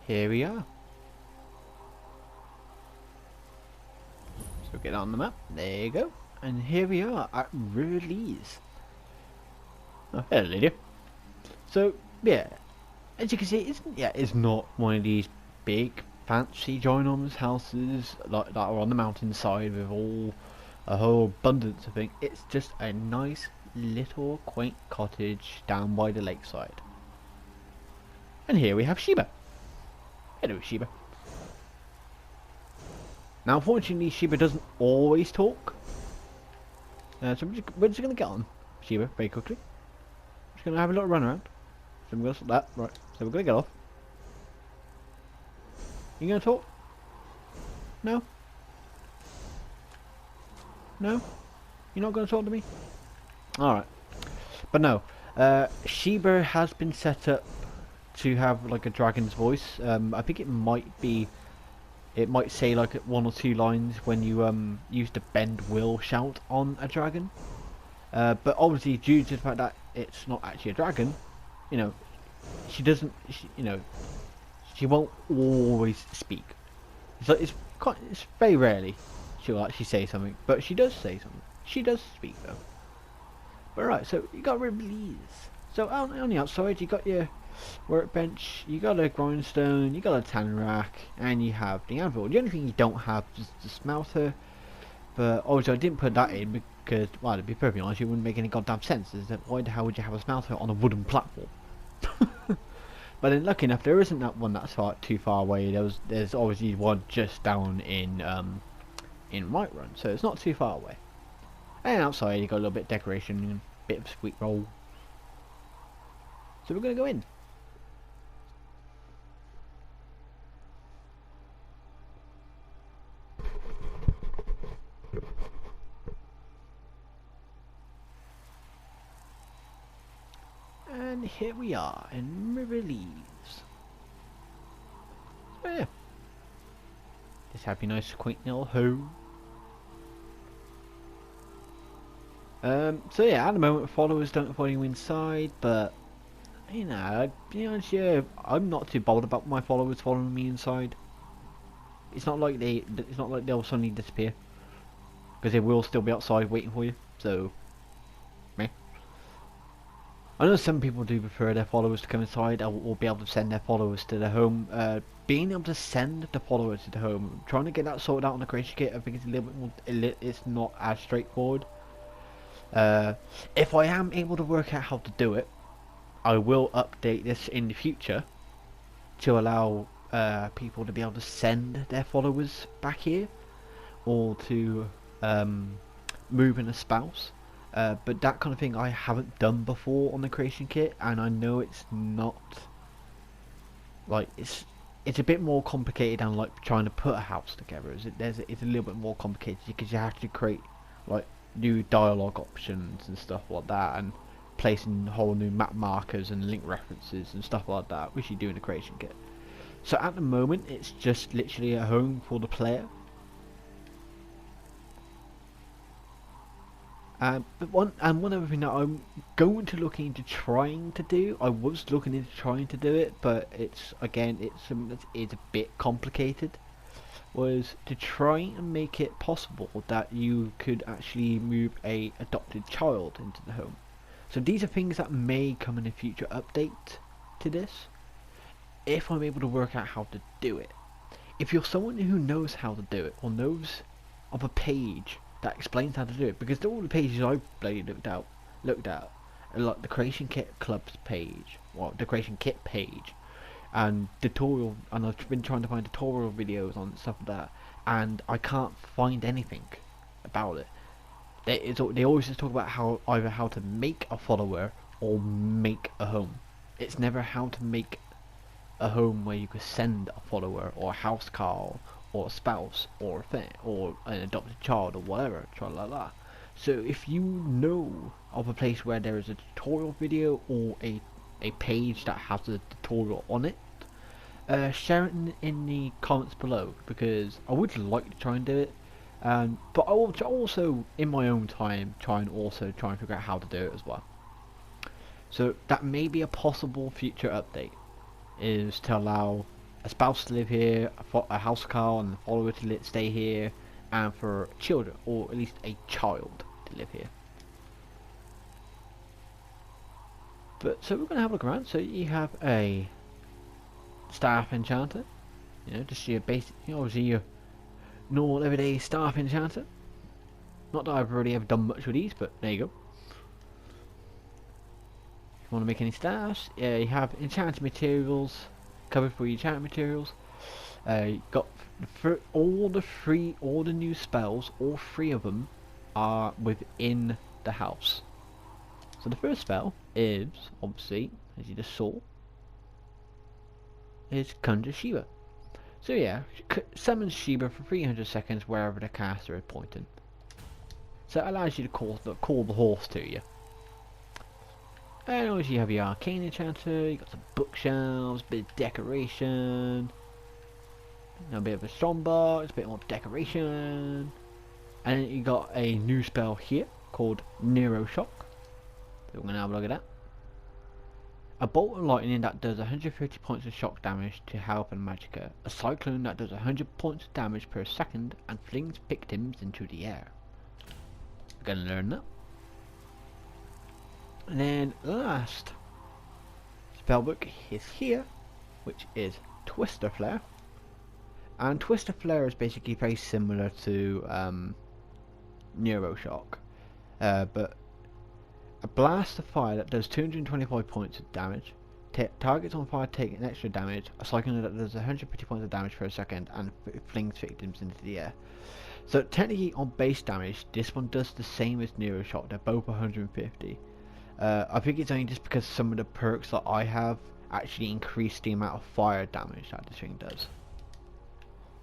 here we are. So get on the map. There you go. And here we are at River Elise. Oh, hello, lady. So yeah, as you can see, it's not one of these big fancy ginormous houses like that are on the mountainside with a whole abundance of things. It's just a nice little quaint cottage down by the lakeside. And here we have Sheba. Hello, Sheba. Now, unfortunately, Sheba doesn't always talk. So we're just going to get on Sheba very quickly. Just going to have a little run around. So we're going to stop that. Right. So we're going to get off. You going to talk? No? No? You're not going to talk to me? Alright. But no. Sheba has been set up to have like a dragon's voice. I think it might say like one or two lines when you use the bend will shout on a dragon. But obviously due to the fact that it's not actually a dragon, you know, she won't always speak. So it's very rarely she'll actually say something, but she does say something. She does speak though. But right, so you got River Elise. So on the outside you got your workbench, you got a grindstone, you got a tan rack, and you have the anvil. The only thing you don't have is the smelter, but obviously I didn't put that in because, well, to be perfectly honest, it wouldn't make any goddamn sense. Is that why the hell would you have a smelter on a wooden platform? But then, lucky enough, there isn't that one that's too far away. There's obviously one just down in Whiterun, so it's not too far away. And outside you got a little bit of decoration and a bit of sweet roll. So we're gonna go in. And here we are in River Elise. So yeah, this happy nice quaint little home. So yeah, at the moment followers don't follow you inside, but you know, yeah, I'm not too bothered about my followers following me inside. It's not like they'll suddenly disappear, because they will still be outside waiting for you. So, meh. I know some people do prefer their followers to come inside or be able to send their followers to their home. Being able to send the followers to the home, trying to get that sorted out on the creation kit, I think it's a little bit more. It's not as straightforward. If I am able to work out how to do it, I will update this in the future to allow people to be able to send their followers back here, or to move in a spouse. But that kind of thing I haven't done before on the creation kit, and I know it's not like it's a bit more complicated than like trying to put a house together. It's a little bit more complicated because you have to create like new dialogue options and stuff like that, and placing whole new map markers and link references and stuff like that, which you do in the creation kit. So at the moment it's just literally a home for the player. But one other thing that I'm going to look into trying to do, I was looking into trying to do it, but it's a bit complicated, was to try and make it possible that you could actually move a adopted child into the home. So these are things that may come in a future update to this, if I'm able to work out how to do it. If you're someone who knows how to do it, or knows of a page that explains how to do it, because all the pages I've looked at are like the Creation Kit Club's page, well, the Creation Kit page, and tutorial, and I've been trying to find tutorial videos on stuff like that, and I can't find anything about it. They always just talk about either how to make a follower or make a home. It's never how to make a home where you could send a follower or a housecarl or a spouse or a thing or an adopted child or whatever, like that. So if you know of a place where there is a tutorial video or a a page that has a tutorial on it, share it in the comments below, because I would like to try and do it, but I will also in my own time try and figure out how to do it as well. So that may be a possible future update, is to allow a spouse to live here, a housecarl and a follower to stay here, and for children, or at least a child, to live here. But so we're going to have a look around. So you have a staff enchanter, just your basic, obviously your normal everyday staff enchanter. Not that I've really ever done much with these, but there you go. If you want to make any staffs, you have enchanted materials, covered for your enchanted materials. You got all the new spells, all 3 of them are within the house. So the first spell is, obviously, as you just saw, is Conjure Shiva. So yeah, summons Shiva for 300 seconds wherever the caster is pointing. So it allows you to call the horse to you. And obviously you have your Arcane Enchanter, you got some bookshelves, bit of decoration, a bit of a strongbox, a bit more decoration. And then you got a new spell here called Nero Shock. So we're going to have a look at that. A bolt of lightning that does 150 points of shock damage to health and magicka. A cyclone that does 100 points of damage per second and flings victims into the air. We're going to learn that. And then last spellbook is here, which is Twister Flare. And Twister Flare is basically very similar to Nero Shock, but a blast of fire that does 225 points of damage. Targets on fire take an extra damage. A cyclone that does 150 points of damage per second and flings victims into the air. So technically on base damage, this one does the same as Nero Shock. They're both 150. I think it's only just because some of the perks that I have actually increase the amount of fire damage that this thing does.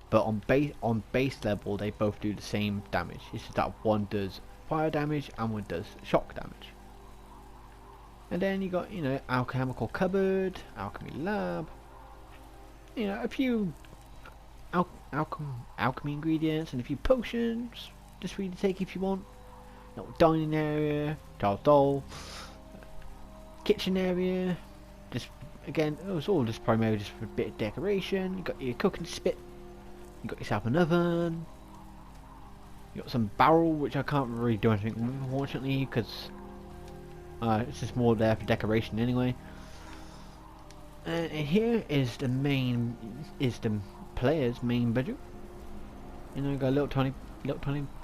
But on base level, they both do the same damage. It's just that one does fire damage and one does shock damage. And then you got, alchemical cupboard, alchemy lab, a few alchemy ingredients and a few potions, just for you to take if you want. Little dining area, Charles doll, kitchen area. Just again, it's all just primarily just for a bit of decoration. You got your cooking spit. You got yourself an oven. You got some barrel, which I can't really do anything with, unfortunately, because it's just more there for decoration anyway. And here is the player's main bedroom. You got a little tiny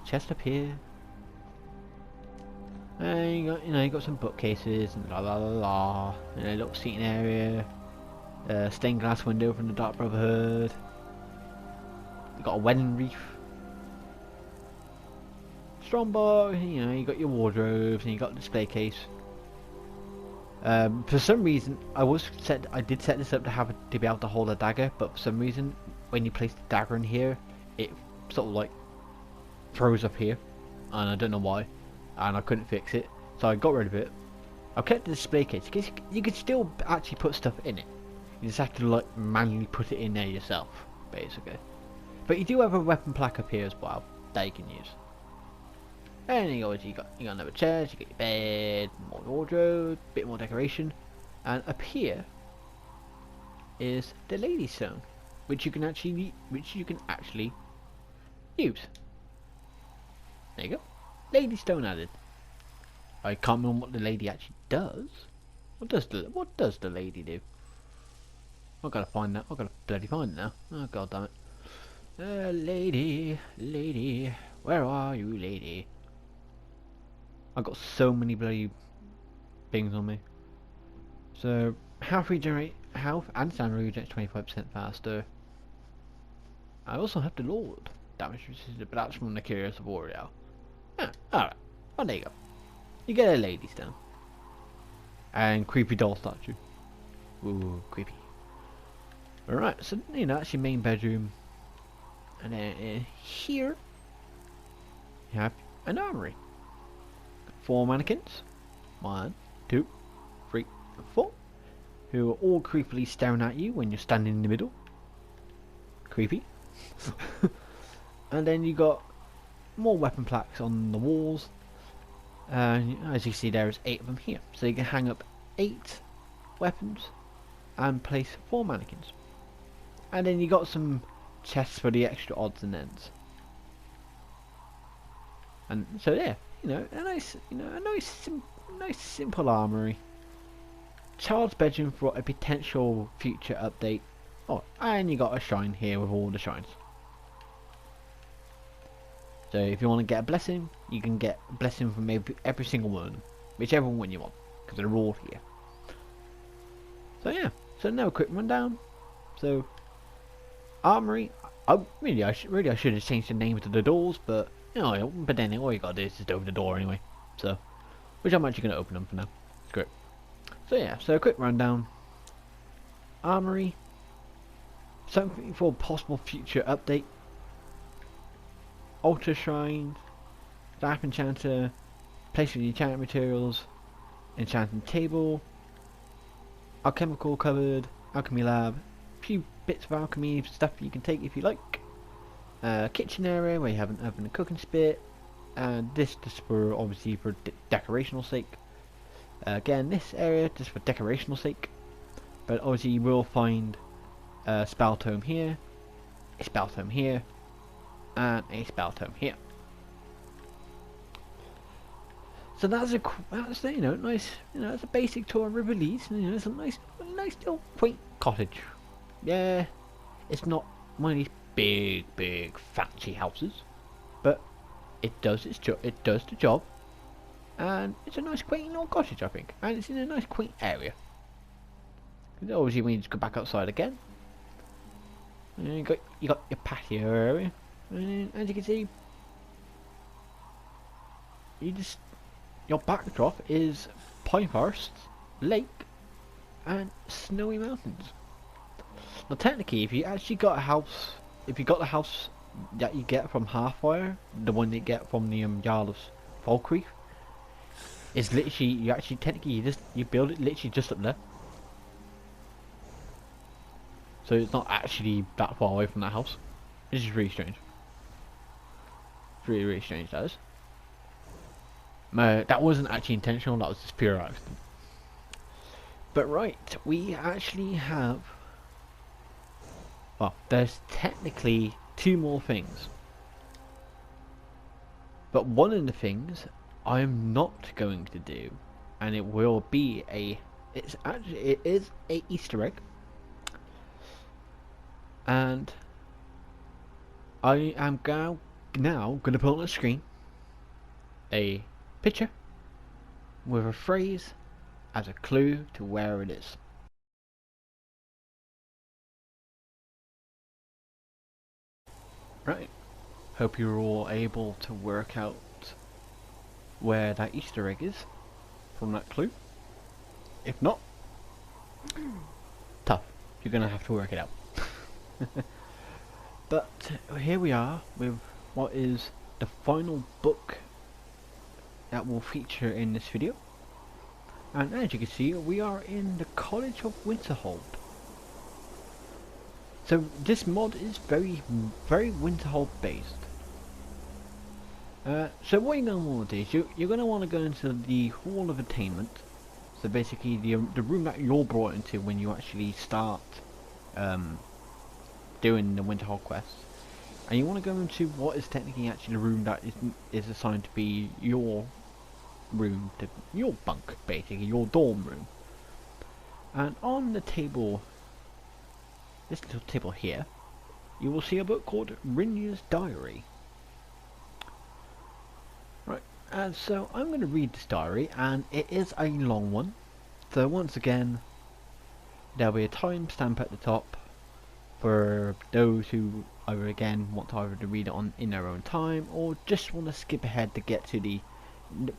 chest up here. And you got some bookcases and la la la la. And a little seating area. Stained glass window from the Dark Brotherhood. You got a wedding wreath. Strongbow, you got your wardrobes and you got a display case. For some reason, I did set this up to be able to hold a dagger, but for some reason, when you place the dagger in here, it sort of like froze up here, and I don't know why, and I couldn't fix it, so I got rid of it. I kept the display case because you could still actually put stuff in it. You just have to like manually put it in there yourself, basically. But you do have a weapon plaque up here as well that you can use. And you got another chair, you got your bed, more wardrobe, bit more decoration, and up here is the Lady Stone, which you can actually use. There you go, Lady Stone added. I can't remember what the lady actually does. What does the lady do? I've got to find that. I've got to bloody find it now. Oh god damn it. Lady, where are you, lady? I've got so many bloody things on me. So, health and stamina regenerates 25% faster. I also have the Lord damage resisted, but that's from the Curious of Oriel. Ah, alright. Oh, there you go. You get a Lady Stone. And creepy doll statue. Ooh, creepy. Alright, so that's your main bedroom. And then here you have an armory. 4 mannequins. 1, 2, 3, 4. who are all creepily staring at you when you're standing in the middle. Creepy. And then you got more weapon plaques on the walls. As you see, there's 8 of them here, so you can hang up 8 weapons and place 4 mannequins. And then you got some chests for the extra odds and ends. And so yeah, a nice simple armory. Child's bedroom for a potential future update. Oh, and you got a shrine here with all the shrines. So if you want to get a blessing, you can get a blessing from every single one, whichever one you want, because they're all here. So yeah, so now a quick rundown. So armory. I should have changed the name to the doors, but but then all you gotta do is just open the door anyway. So, which I'm actually gonna open them for now. It's great. So yeah, so a quick rundown. Armory. Something for a possible future update. Altar shrine. Staff enchanter. Place for the enchantment materials. Enchanting table. Alchemical cupboard. Alchemy lab. Few bits of alchemy stuff you can take if you like. Kitchen area where you have an oven and cooking spit, and this just for obviously for decorational sake. Again, this area just for decorational sake, but obviously you will find a spell tome here, a spell tome here, and a spell tome here. So that's nice, it's a basic tour of Riverlees, and it's a nice little quaint cottage. Yeah, it's not one of these big fancy houses, but it does its job. It does the job, and it's a nice quaint little cottage, I think, and it's in a nice quaint area. Obviously, we need to go back outside again. And you got your patio area, and as you can see, your backdrop is Pinehurst Lake and snowy mountains. Now, technically, if you actually got a house. If you got the house that you get from Halfwire, the one you get from the Jarl of Falkreath, is literally you build it literally just up there. So it's not actually that far away from that house. It's just really strange. Really strange, that is. That wasn't actually intentional. That was just pure accident. But right, we actually have. Well, there's technically 2 more things, but one of the things I'm not going to do, and it will be it is a Easter egg, and I am now going to put on the screen a picture with a phrase as a clue to where it is. Right, hope you're all able to work out where that Easter egg is from that clue. If not, tough, you're gonna have to work it out. But here we are with what is the final book that will feature in this video. And as you can see, we are in the College of Winterhold. So this mod is very Winterhold based. So what you're going to want to do is you're going to want to go into the Hall of Attainment. So basically the room that you're brought into when you actually start doing the Winterhold quest. And you want to go into what is technically actually the room that is assigned to be your room, your bunk, basically your dorm room. And on the table, this little table here, you will see a book called Rinja's Diary. Right, and so I'm going to read this diary, and it is a long one. So once again, there'll be a timestamp at the top for those who either again want to either to read it in their own time, or just want to skip ahead to get to the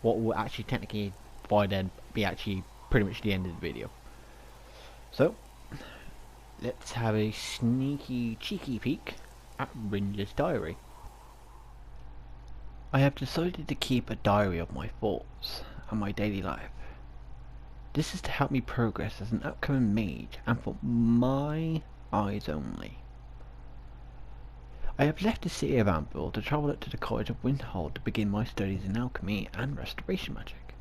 what will actually technically by then be actually pretty much the end of the video. So let's have a sneaky cheeky peek at Rinja's diary. I have decided to keep a diary of my thoughts and my daily life. This is to help me progress as an upcoming mage, and for my eyes only. I have left the city of Anvil to travel up to the College of Windhold to begin my studies in alchemy and restoration magic.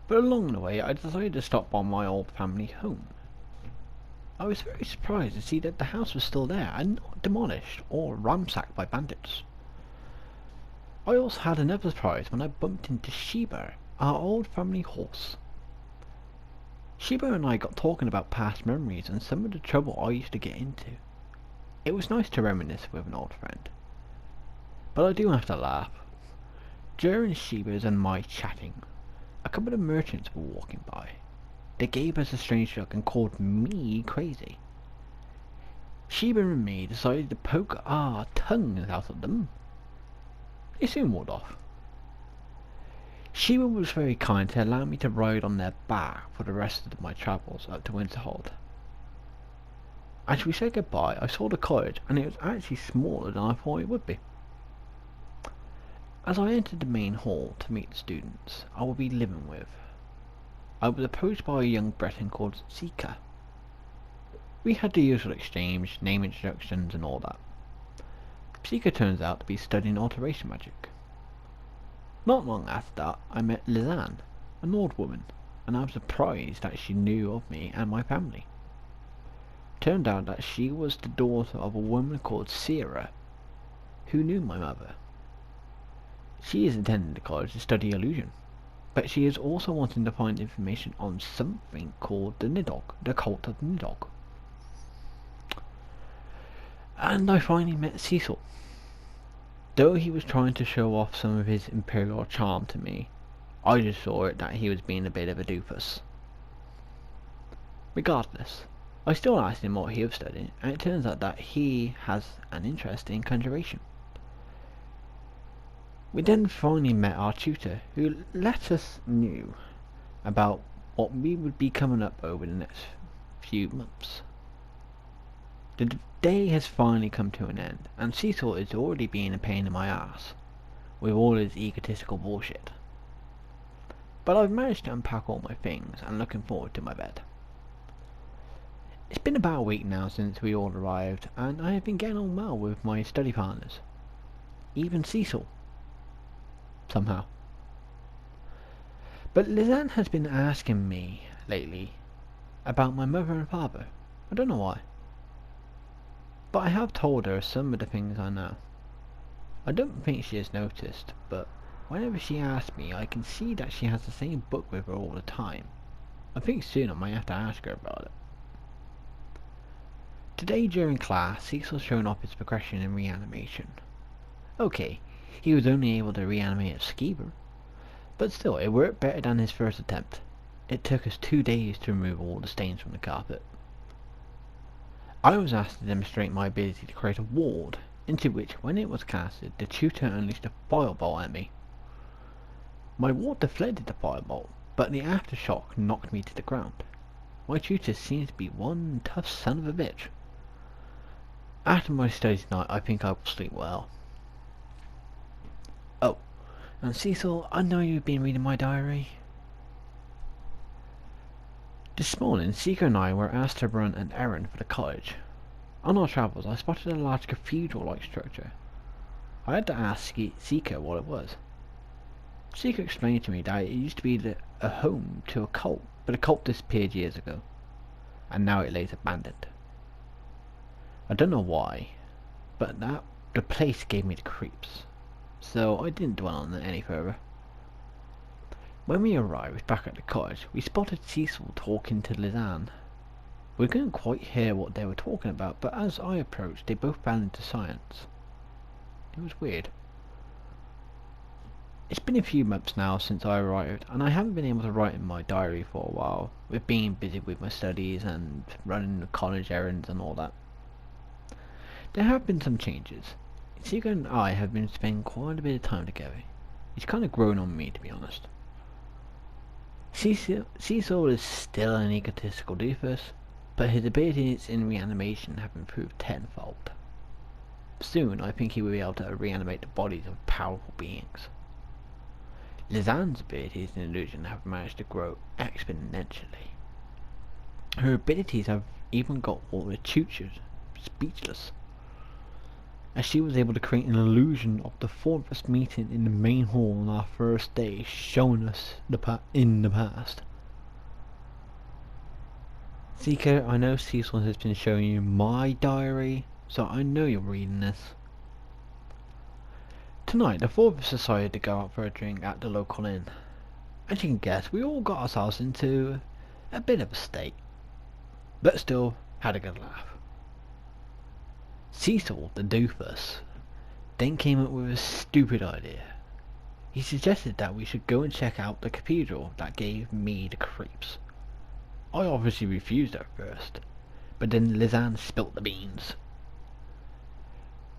But along the way I decided to stop by my old family home. I was very surprised to see that the house was still there and not demolished or ransacked by bandits. I also had another surprise when I bumped into Sheba, our old family horse. Sheba and I got talking about past memories and some of the trouble I used to get into. It was nice to reminisce with an old friend. But I do have to laugh. During Sheba's and my chatting, a couple of merchants were walking by. They gave us a strange look and called me crazy. Sheba and me decided to poke our tongues out at them. They soon walked off. Sheba was very kind to allow me to ride on their back for the rest of my travels up to Winterhold. As we said goodbye, I saw the college, and it was actually smaller than I thought it would be. As I entered the main hall to meet the students I would be living with, I was approached by a young Breton called Sika. We had the usual exchange, name introductions and all that. Sika turns out to be studying alteration magic. Not long after that, I met Lizanne, an old woman, and I was surprised that she knew of me and my family. Turned out that she was the daughter of a woman called Sierra, who knew my mother. She is attending the college to study illusion, but she is also wanting to find information on something called the Nidhogg, the Cult of Nidhogg. And I finally met Cecil. Though he was trying to show off some of his imperial charm to me, I just saw it that he was being a bit of a doofus. Regardless, I still asked him what he was studying, and it turns out that he has an interest in conjuration. We then finally met our tutor, who let us know about what we would be coming up over the next few months. The day has finally come to an end, and Cecil is already being a pain in my ass, with all his egotistical bullshit. But I've managed to unpack all my things, and looking forward to my bed. It's been about a week now since we all arrived, and I have been getting on well with my study partners. Even Cecil. Somehow. But Lizanne has been asking me, lately, about my mother and father. I don't know why. But I have told her some of the things I know. I don't think she has noticed, but whenever she asks me, I can see that she has the same book with her all the time. I think soon I might have to ask her about it. Today during class, Cecil showed off his progression in reanimation. Okay, he was only able to reanimate a skeever, but still, it worked better than his first attempt. It took us 2 days to remove all the stains from the carpet. I was asked to demonstrate my ability to create a ward, into which, when it was casted, the tutor unleashed a firebolt at me. My ward deflected the firebolt, but the aftershock knocked me to the ground. My tutor seems to be one tough son of a bitch. After my study tonight, I think I will sleep well. Oh, and Cecil, I know you've been reading my diary. This morning, Sika and I were asked to run an errand for the college. On our travels, I spotted a large cathedral-like structure. I had to ask Sika what it was. Sika explained to me that it used to be a home to a cult, but the cult disappeared years ago, and now it lays abandoned. I don't know why, but the place gave me the creeps, so I didn't dwell on it any further. When we arrived back at the cottage, we spotted Cecil talking to Lizanne. We couldn't quite hear what they were talking about, but as I approached, they both fell into silence. It was weird. It's been a few months now since I arrived, and I haven't been able to write in my diary for a while, with being busy with my studies and running the college errands and all that. There have been some changes. Sika and I have been spending quite a bit of time together. He's kind of grown on me, to be honest. Cecil is still an egotistical doofus, but his abilities in reanimation have improved tenfold. Soon I think he will be able to reanimate the bodies of powerful beings. Lizanne's abilities in illusion have managed to grow exponentially. Her abilities have even got all the tutors speechless, as she was able to create an illusion of the four of us meeting in the main hall on our first day, showing us in the past. Seeker, I know Cecil has been showing you my diary, so I know you're reading this. Tonight, the four of us decided to go out for a drink at the local inn. As you can guess, we all got ourselves into a bit of a state, but still had a good laugh. Cecil, the doofus, then came up with a stupid idea. He suggested that we should go and check out the cathedral that gave me the creeps. I obviously refused at first, but then Lizanne spilt the beans.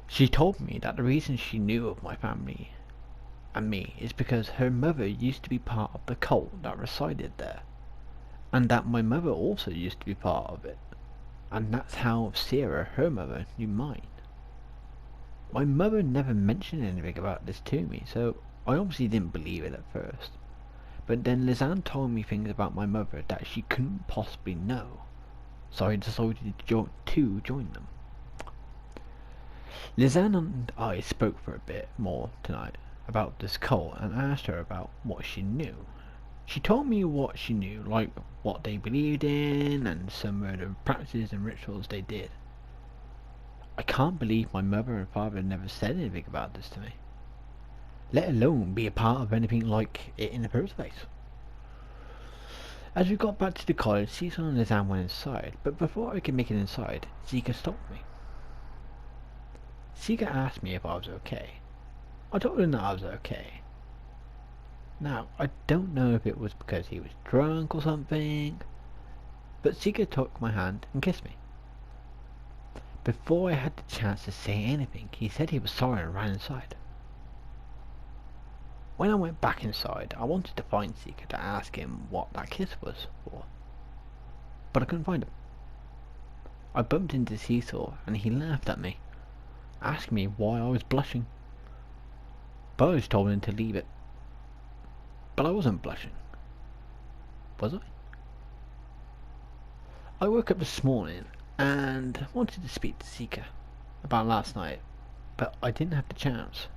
She told me that the reason she knew of my family and me is because her mother used to be part of the cult that resided there, and that my mother also used to be part of it, and that's how Sarah, her mother, knew mine. My mother never mentioned anything about this to me, so I obviously didn't believe it at first. But then Lizanne told me things about my mother that she couldn't possibly know, so I decided to join them. Lizanne and I spoke for a bit more tonight about this cult and asked her about what she knew. She told me what she knew, like what they believed in and some of the practices and rituals they did. I can't believe my mother and father never said anything about this to me, let alone be a part of anything like it in the first place. As we got back to the college, Cecil and Lizanne went inside, but before I could make it inside, Zika stopped me. Zika asked me if I was okay. I told him that I was okay. Now, I don't know if it was because he was drunk or something, but Zika took my hand and kissed me. Before I had the chance to say anything, he said he was sorry and ran inside. When I went back inside, I wanted to find Zika to ask him what that kiss was for, but I couldn't find him. I bumped into Cecil and he laughed at me, asking me why I was blushing. But I just told him to leave it. But I wasn't blushing, was I? I woke up this morning and wanted to speak to Zika about last night, but I didn't have the chance.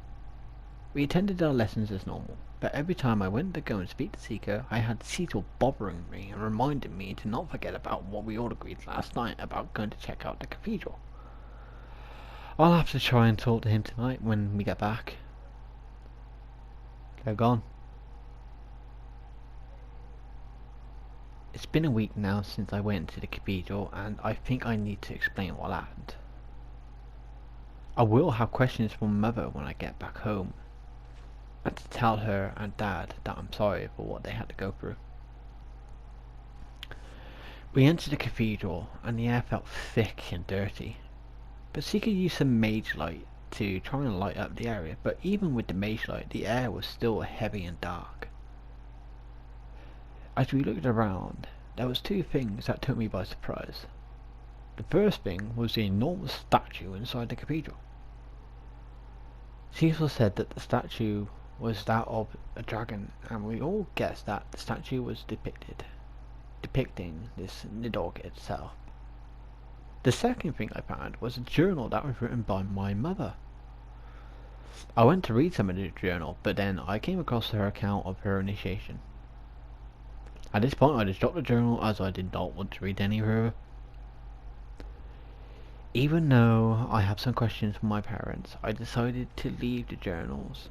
We attended our lessons as normal, but every time I went to go and speak to Zika, I had Cecil bothering me and reminding me to not forget about what we all agreed last night about going to check out the cathedral. I'll have to try and talk to him tonight when we get back. They're gone. It's been a week now since I went to the cathedral, and I think I need to explain what happened. I will have questions from Mother when I get back home, and to tell her and Dad that I'm sorry for what they had to go through. We entered the cathedral, and the air felt thick and dirty, but Zika used some mage light to try and light up the area, but even with the mage light, the air was still heavy and dark. As we looked around, there was two things that took me by surprise. The first thing was the enormous statue inside the cathedral. Cecil said that the statue was that of a dragon, and we all guessed that the statue was depicting this Nidhogg itself. The second thing I found was a journal that was written by my mother. I went to read some of the journal, but then I came across her account of her initiation. At this point I just dropped the journal, as I did not want to read any further. Even though I have some questions from my parents, I decided to leave the journals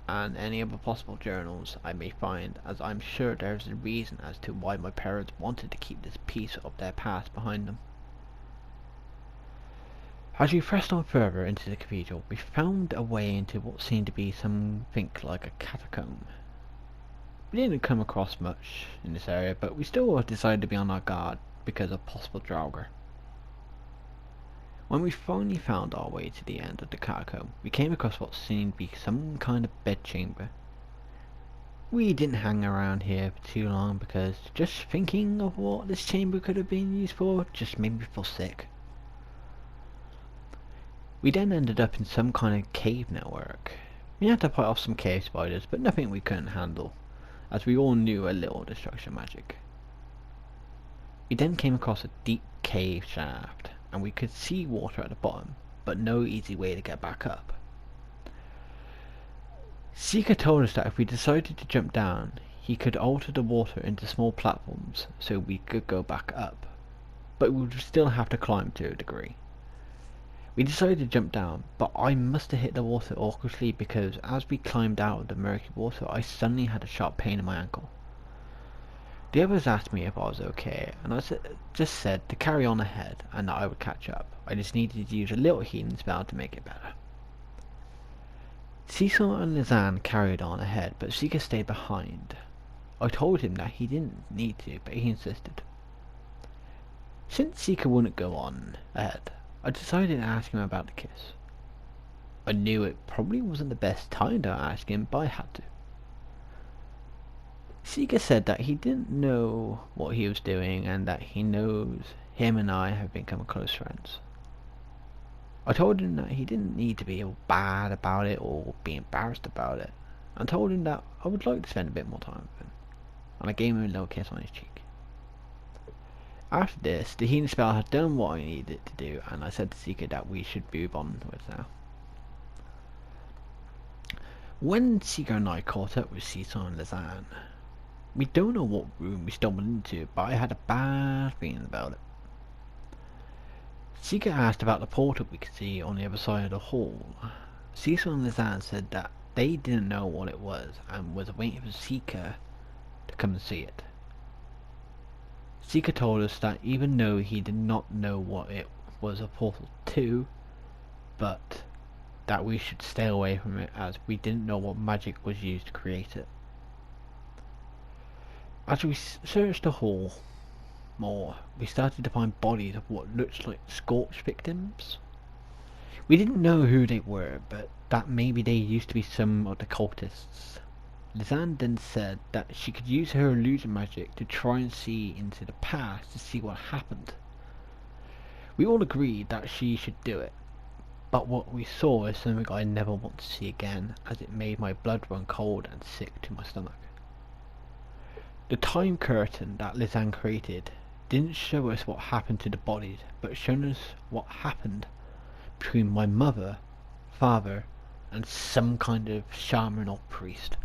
and any other possible journals I may find, as I'm sure there is a reason as to why my parents wanted to keep this piece of their past behind them. As we pressed on further into the cathedral, we found a way into what seemed to be something like a catacomb. We didn't come across much in this area, but we still decided to be on our guard because of possible Draugr. When we finally found our way to the end of the catacomb, we came across what seemed to be some kind of bedchamber. We didn't hang around here for too long because just thinking of what this chamber could have been used for just made me feel sick. We then ended up in some kind of cave network, We had to fight off some cave spiders, but nothing we couldn't handle, as we all knew a little destruction magic. We then came across a deep cave shaft, and we could see water at the bottom, but no easy way to get back up. Seeker told us that if we decided to jump down, he could alter the water into small platforms so we could go back up, but we would still have to climb to a degree. We decided to jump down, but I must have hit the water awkwardly because as we climbed out of the murky water, I suddenly had a sharp pain in my ankle. The others asked me if I was okay, and I just said to carry on ahead and that I would catch up. I just needed to use a little healing spell to make it better. Cecil and Lizanne carried on ahead, but Seeker stayed behind. I told him that he didn't need to, but he insisted. Since Seeker wouldn't go on ahead, I decided to ask him about the kiss. I knew it probably wasn't the best time to ask him, but I had to. Seeker said that he didn't know what he was doing and that he knows him and I have become close friends. I told him that he didn't need to be bad about it or be embarrassed about it, and told him that I would like to spend a bit more time with him, and I gave him a little kiss on his cheek. After this, the healing spell had done what I needed it to do, and I said to Seeker that we should move onwards now. When Seeker and I caught up with Cecil and Lizanne, we don't know what room we stumbled into, but I had a bad feeling about it. Seeker asked about the portal we could see on the other side of the hall. Cecil and Lizanne said that they didn't know what it was and was waiting for Seeker to come and see it. Seeker told us that even though he did not know what it was a portal to, but that we should stay away from it as we didn't know what magic was used to create it. As we searched the hall more, we started to find bodies of what looked like scorched victims. We didn't know who they were, but that maybe they used to be some of the cultists. Lizanne then said that she could use her illusion magic to try and see into the past to see what happened. We all agreed that she should do it, but what we saw is something I never want to see again, as it made my blood run cold and sick to my stomach. The time curtain that Lizanne created didn't show us what happened to the bodies, but showed us what happened between my mother, father, and some kind of shaman or priest.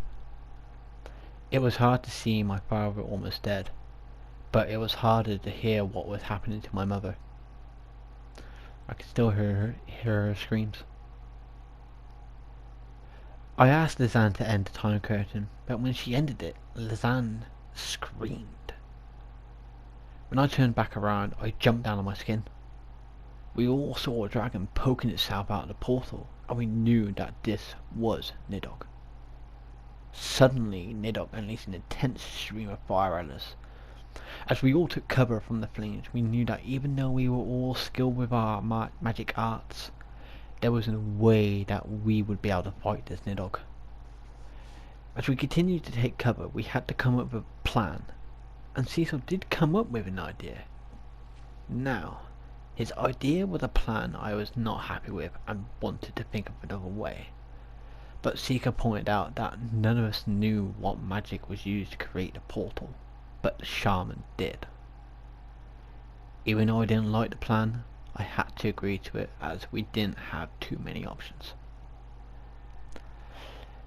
It was hard to see my father almost dead, but it was harder to hear what was happening to my mother. I could still hear her screams. I asked Lizanne to end the time curtain, but when she ended it, Lizanne screamed. When I turned back around, I jumped down on my skin. We all saw a dragon poking itself out of the portal, and we knew that this was Nidhogg. Suddenly, Nidhogg unleashed an intense stream of fire at us. As we all took cover from the flames, we knew that even though we were all skilled with our magic arts, there was no way that we would be able to fight this Nidhogg. As we continued to take cover, we had to come up with a plan, and Cecil did come up with an idea. Now, his idea was a plan I was not happy with and wanted to think of another way. But Seeker pointed out that none of us knew what magic was used to create the portal, but the shaman did. Even though I didn't like the plan, I had to agree to it as we didn't have too many options.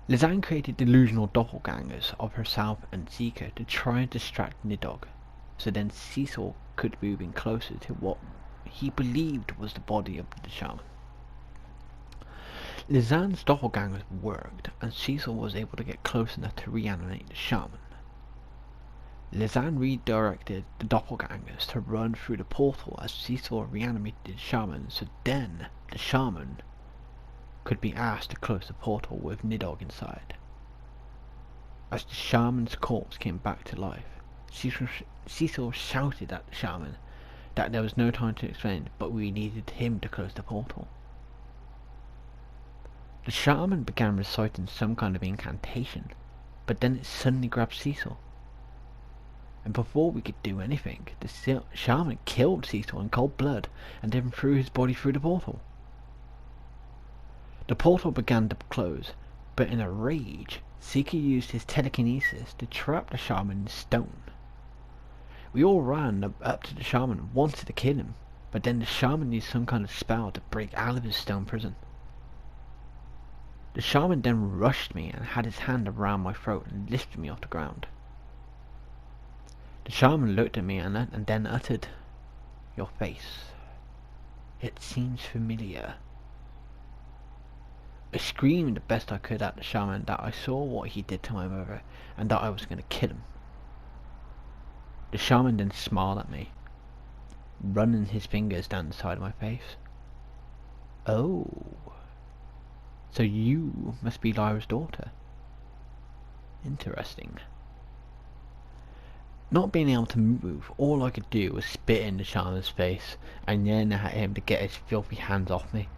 Lizanne created delusional doppelgangers of herself and Seeker to try and distract Nidhogg, so then Cecil could move in closer to what he believed was the body of the shaman. Lizanne's doppelgangers worked, and Cecil was able to get close enough to reanimate the shaman. Lizanne redirected the doppelgangers to run through the portal as Cecil reanimated the shaman, so then the shaman could be asked to close the portal with Nidhogg inside. As the shaman's corpse came back to life, Cecil shouted at the shaman that there was no time to explain, but we needed him to close the portal. The shaman began reciting some kind of incantation, but then it suddenly grabbed Cecil. And before we could do anything, the shaman killed Cecil in cold blood and then threw his body through the portal. The portal began to close, but in a rage, Seeker used his telekinesis to trap the shaman in stone. We all ran up to the shaman and wanted to kill him, but then the shaman used some kind of spell to break out of his stone prison. The shaman then rushed me and had his hand around my throat and lifted me off the ground. The shaman looked at me and then uttered, "Your face. It seems familiar." I screamed the best I could at the shaman that I saw what he did to my mother and that I was going to kill him. The shaman then smiled at me, running his fingers down the side of my face. "Oh, so you must be Lyra's daughter. Interesting." Not being able to move, all I could do was spit in the shaman's face and yell at him to get his filthy hands off me.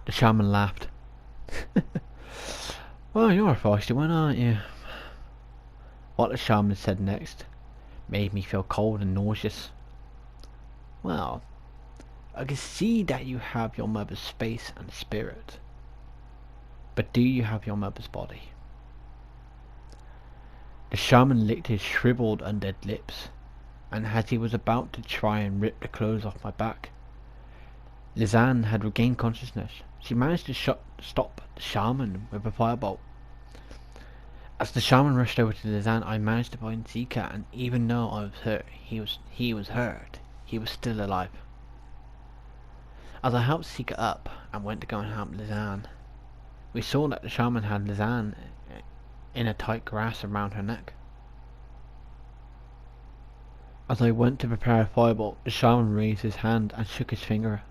The shaman laughed. "Well, you're a feisty one, aren't you?" What the shaman said next made me feel cold and nauseous. "Well, I can see that you have your mother's face and spirit. But do you have your mother's body?" The shaman licked his shriveled undead lips, and as he was about to try and rip the clothes off my back, Lizanne had regained consciousness. She managed to stop the shaman with a firebolt. As the shaman rushed over to Lizanne, I managed to find Seeker, and even though I was hurt, he was hurt. He was still alive. As I helped Seeker up and went to go and help Lizanne, we saw that the shaman had Lizanne in a tight grasp around her neck. As I went to prepare a firebolt, the shaman raised his hand and shook his finger.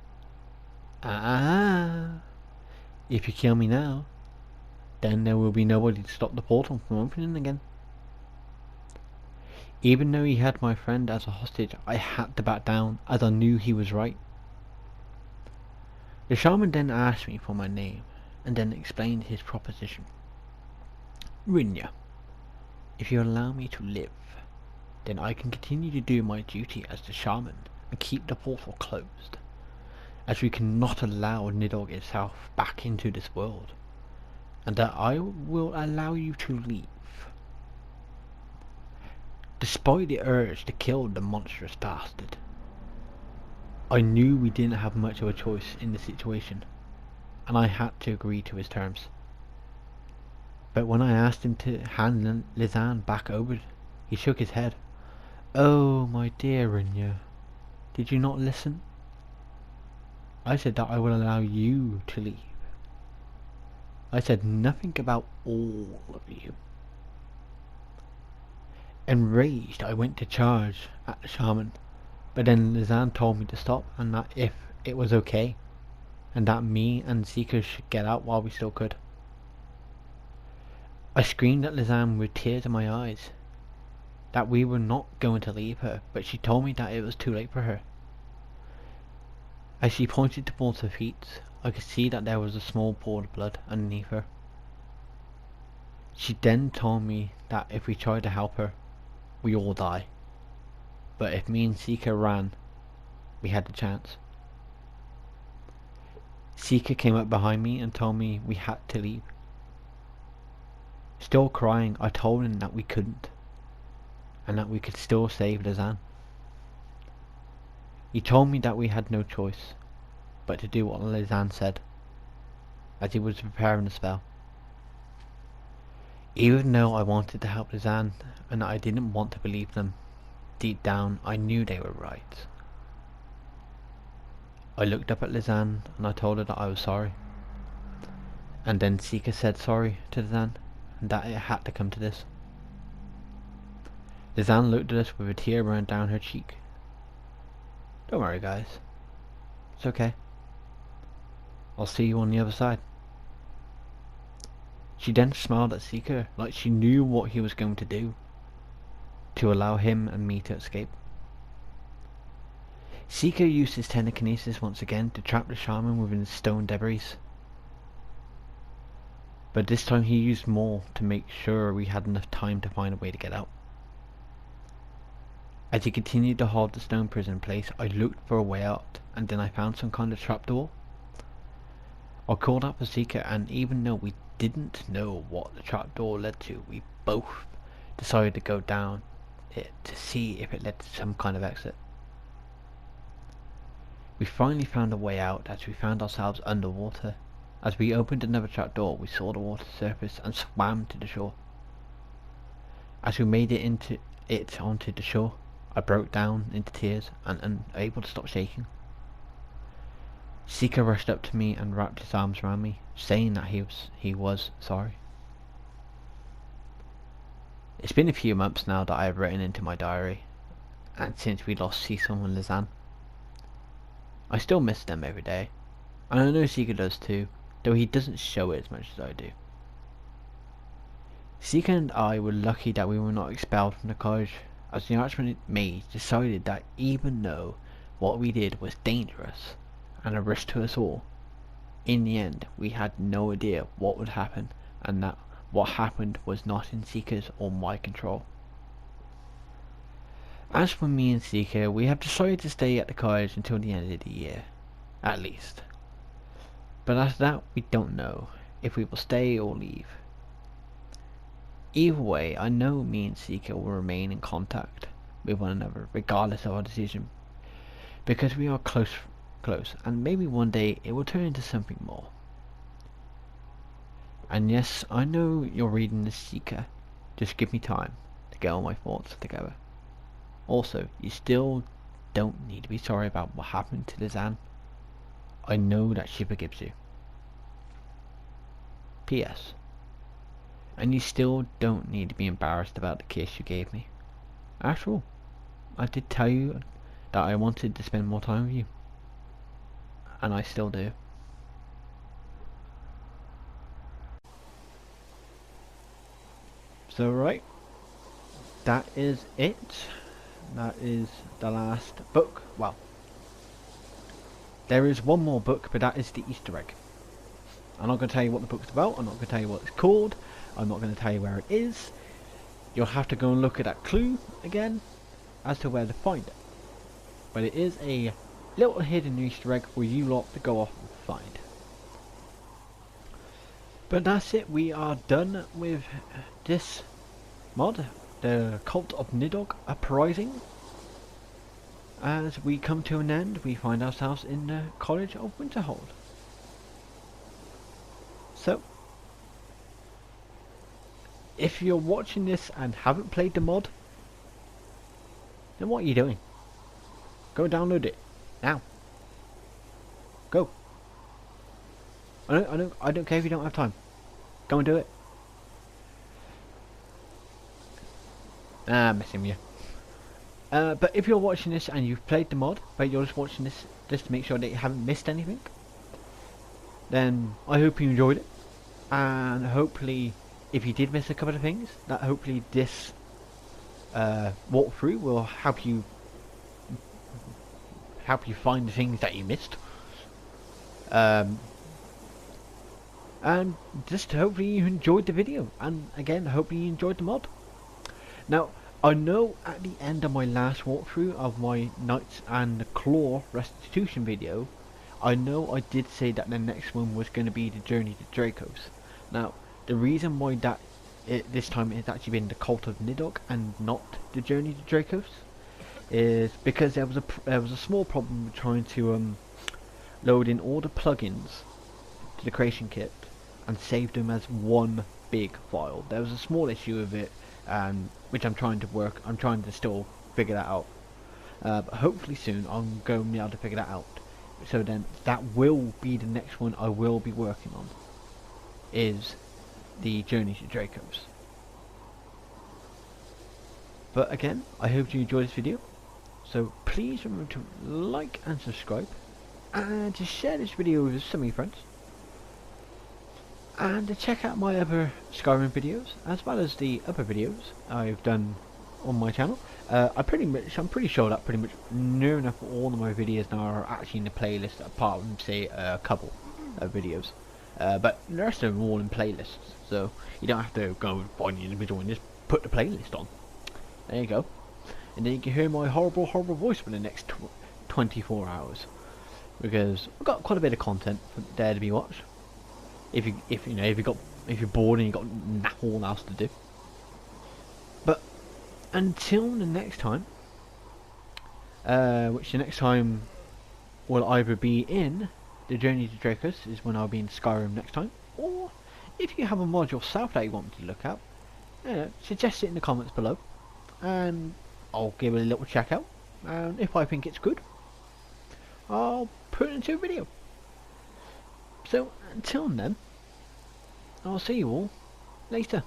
"Ah, if you kill me now, then there will be nobody to stop the portal from opening again." Even though he had my friend as a hostage, I had to back down, as I knew he was right. The shaman then asked me for my name, and then explained his proposition. "Rinya, if you allow me to live, then I can continue to do my duty as the shaman and keep the portal closed, as we cannot allow Nidhogg itself back into this world, and that I will allow you to leave. Despite the urge to kill the monstrous bastard, I knew we didn't have much of a choice in the situation, and I had to agree to his terms. But when I asked him to hand Lizanne back over, he shook his head. "Oh, my dear Rinya, did you not listen? I said that I will allow you to leave. I said nothing about all of you." Enraged, I went to charge at the shaman, but then Lizanne told me to stop and that if it was okay, and that me and Seeker should get out while we still could. I screamed at Lizanne with tears in my eyes that we were not going to leave her, but she told me that it was too late for her. As she pointed towards her feet, I could see that there was a small pool of blood underneath her. She then told me that if we tried to help her, we all die, but if me and Seeker ran, we had the chance. Seeker came up behind me and told me we had to leave. Still crying, I told him that we couldn't, and that we could still save Lizanne. He told me that we had no choice but to do what Lizanne said, as he was preparing the spell. Even though I wanted to help Lizanne and I didn't want to believe them, deep down I knew they were right. I looked up at Lizanne and I told her that I was sorry. And then Seeker said sorry to Lizanne and that it had to come to this. Lizanne looked at us with a tear running down her cheek. "Don't worry, guys. It's okay. I'll see you on the other side." She then smiled at Seeker like she knew what he was going to do to allow him and me to escape. Seeker used his telekinesis once again to trap the shaman within the stone debris. But this time he used more to make sure we had enough time to find a way to get out. As he continued to hold the stone prison in place, I looked for a way out, and then I found some kind of trapdoor. I called up a seeker, and even though we didn't know what the trapdoor led to, we both decided to go down it to see if it led to some kind of exit. We finally found a way out as we found ourselves underwater. As we opened another trapdoor, we saw the water surface and swam to the shore. As we made it onto the shore, I broke down into tears and unable to stop shaking. Seeker rushed up to me and wrapped his arms around me, saying that he was sorry. It's been a few months now that I have written into my diary, and since we lost Cecil and Lizanne. I still miss them every day, and I know Seeker does too, though he doesn't show it as much as I do. Seeker and I were lucky that we were not expelled from the college, as the Archmage decided that even though what we did was dangerous and a risk to us all, in the end we had no idea what would happen, and that what happened was not in Seeker's or my control. As for me and Seeker, we have decided to stay at the college until the end of the year, at least. But after that, we don't know if we will stay or leave. Either way, I know me and Seeker will remain in contact with one another regardless of our decision, because we are close, and maybe one day it will turn into something more. And yes, I know you're reading this, Seeker. Just give me time to get all my thoughts together. Also, you still don't need to be sorry about what happened to Lizanne. I know that she forgives you. P.S. And you still don't need to be embarrassed about the kiss you gave me. After all, I did tell you that I wanted to spend more time with you. And I still do. So right, that is it. That is the last book. Well, there is one more book, but that is the Easter egg. I'm not going to tell you what the book's about. I'm not going to tell you what it's called. I'm not going to tell you where it is. You'll have to go and look at that clue again as to where to find it. But it is a little hidden Easter egg for you lot to go off and find. But that's it. We are done with this mod, the Cult of Nidhogg Uprising. As we come to an end, we find ourselves in the College of Winterhold. So, if you're watching this and haven't played the mod, then what are you doing? Go download it now. Go. I don't care if you don't have time. Go and do it. Messing with you. But if you're watching this and you've played the mod, but you're just watching this just to make sure that you haven't missed anything, then I hope you enjoyed it. And hopefully, if you did miss a couple of things, that hopefully this walkthrough will help you find the things that you missed. And just hopefully you enjoyed the video, and again hopefully you enjoyed the mod. Now I know at the end of my last walkthrough of my Knights and the Claw restitution video, I know I did say that the next one was going to be the journey to Drakos. Now the reason why that this time it's actually been the Cult of Nidhogg and not the journey to Drakos is because there was a small problem with trying to load in all the plugins to the creation kit and save them as one big file. There was a small issue with it, which I'm trying to still figure that out. But hopefully soon I'm going to be able to figure that out. So then that will be the next one I will be working on, is the journey to Drakos. But again, I hope you enjoyed this video. So please remember to like and subscribe, and to share this video with some of your friends. And to check out my other Skyrim videos, as well as the other videos I've done on my channel. I'm pretty sure that pretty much near enough all of my videos now are actually in the playlist, apart from say a couple of videos. But the rest of them are all in playlists, so you don't have to go and find the individual and just put the playlist on. There you go. And then you can hear my horrible voice for the next 24 hours. Because I've got quite a bit of content there to be watched. if you're bored and you've got nothing else to do. But until the next time, which the next time will either be in the Journey to Drakos, is when I'll be in Skyrim next time, or if you have a mod yourself that you want me to look at, suggest it in the comments below, and I'll give it a little check out, and if I think it's good, I'll put it into a video. So until then, I'll see you all later.